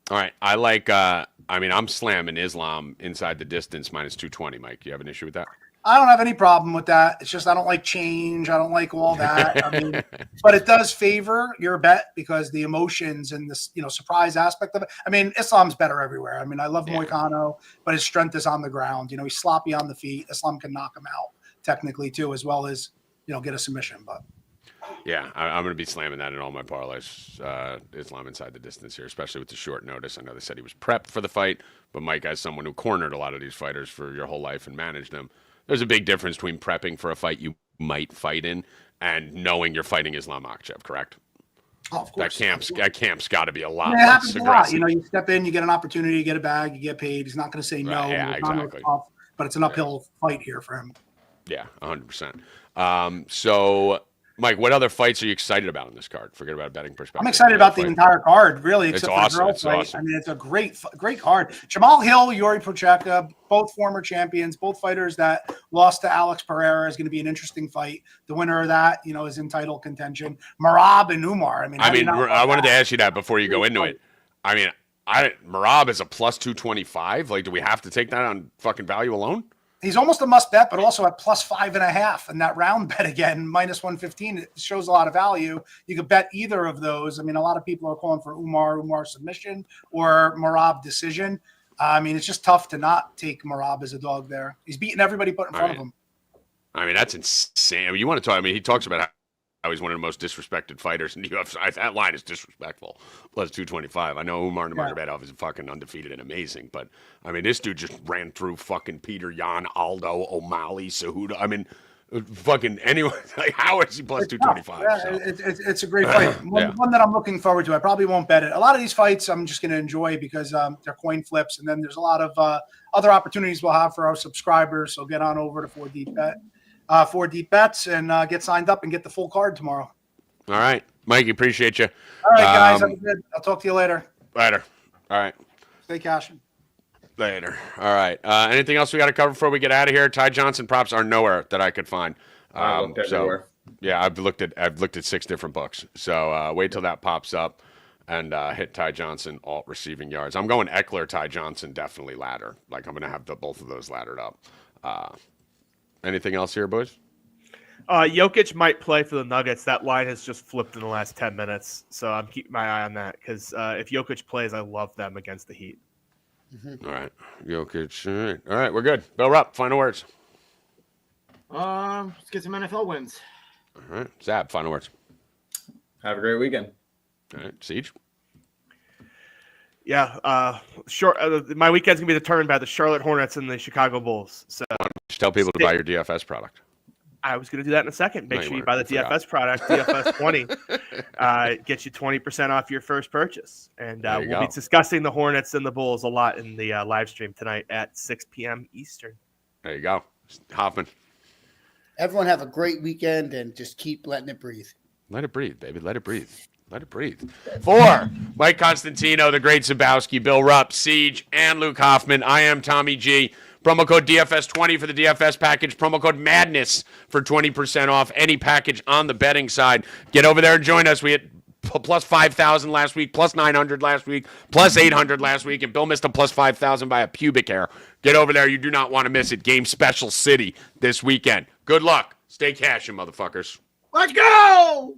All right. I like, I'm slamming Islam inside the distance, minus 220, Mike. You have an issue with that? I don't have any problem with that. It's just I don't like change. I don't like all that. I mean, but it does favor your bet because the emotions and this, surprise aspect of it. I mean, Islam's better everywhere. I mean, I love Moicano, but his strength is on the ground. He's sloppy on the feet. Islam can knock him out technically too, as well as get a submission. But yeah, I'm going to be slamming that in all my parlays. Islam inside the distance here, especially with the short notice. I know they said he was prepped for the fight, but Mike, as someone who cornered a lot of these fighters for your whole life and managed them, there's a big difference between prepping for a fight you might fight in and knowing you're fighting Islam Makhachev, correct? Oh, of course. That camp's got to be a lot it less happens aggressive. a lot. You step in, you get an opportunity, you get a bag, you get paid. He's not going to say no. Right, yeah, exactly. Tough, but it's an uphill fight here for him. Yeah, 100%. So, Mike, what other fights are you excited about in this card? Forget about a betting perspective. I'm excited about the entire card, really, It's except awesome. for the girl It's fight. awesome. I mean, it's a great card. Jamal Hill, Yuri Prochazka, both former champions, both fighters that lost to Alex Pereira, is going to be an interesting fight. The winner of that, is in title contention. Marab and Umar. I wanted to ask you that before you go into it. I mean, Marab is a plus 225. Like, do we have to take that on fucking value alone? He's almost a must bet, but also at plus 5.5. And that round bet again, minus 115, it shows a lot of value. You could bet either of those. I mean, a lot of people are calling for Umar submission or Marab decision. I mean, it's just tough to not take Marab as a dog there. He's beating everybody put in front of him. I mean, that's insane. I mean, you want to talk? I mean, he talks about how he's one of the most disrespected fighters in the UFC. That line is disrespectful. Plus 225. I know Umar Nurmagomedov is fucking undefeated and amazing, but I mean, this dude just ran through fucking Peter Yan, Aldo, O'Malley, Cejudo. I mean, fucking anyone. Like, how is he plus 225? Yeah, so. it's a great fight. One that I'm looking forward to. I probably won't bet it. A lot of these fights I'm just going to enjoy because they're coin flips, and then there's a lot of other opportunities we'll have for our subscribers. So get on over to 4 Deep Bet. 4 Deep Bets and get signed up and get the full card tomorrow. All right, Mikey, appreciate you. All right, guys, have a good. I'll talk to you later. Later. All right. Stay cashing. Later. All right. Anything else we got to cover before we get out of here? Ty Johnson props are nowhere that I could find. Yeah, I've looked at 6 different books. So wait till that pops up and hit Ty Johnson alt receiving yards. I'm going Eckler, Ty Johnson, definitely ladder. Like, I'm going to have both of those laddered up. Anything else here, boys? Jokic might play for the Nuggets. That line has just flipped in the last 10 minutes. So I'm keeping my eye on that because if Jokic plays, I love them against the Heat. Mm-hmm. All right. Jokic. All right, we're good. Bill Rupp, final words. Let's get some NFL wins. All right. Zab, final words. Have a great weekend. All right. Siege. Yeah, my weekend's gonna be determined by the Charlotte Hornets and the Chicago Bulls. So just tell people to buy your DFS product. I was gonna do that in a second. Make sure you buy the DFS product, DFS 20. Get you 20% off your first purchase. And we'll be discussing the Hornets and the Bulls a lot in the live stream tonight at 6 p.m. Eastern. There you go, Hoffman. Everyone have a great weekend and just keep letting it breathe. Let it breathe, baby. Let it breathe. Let it breathe. 4, Mike Constantino, the Great Zabowski, Bill Rupp, Siege, and Luke Hoffman. I am Tommy G. Promo code DFS20 for the DFS package. Promo code MADNESS for 20% off any package on the betting side. Get over there and join us. We hit plus 5,000 last week, plus 900 last week, plus 800 last week, and Bill missed a plus 5,000 by a pubic hair. Get over there. You do not want to miss it. Game Special City this weekend. Good luck. Stay cashing, motherfuckers. Let's go!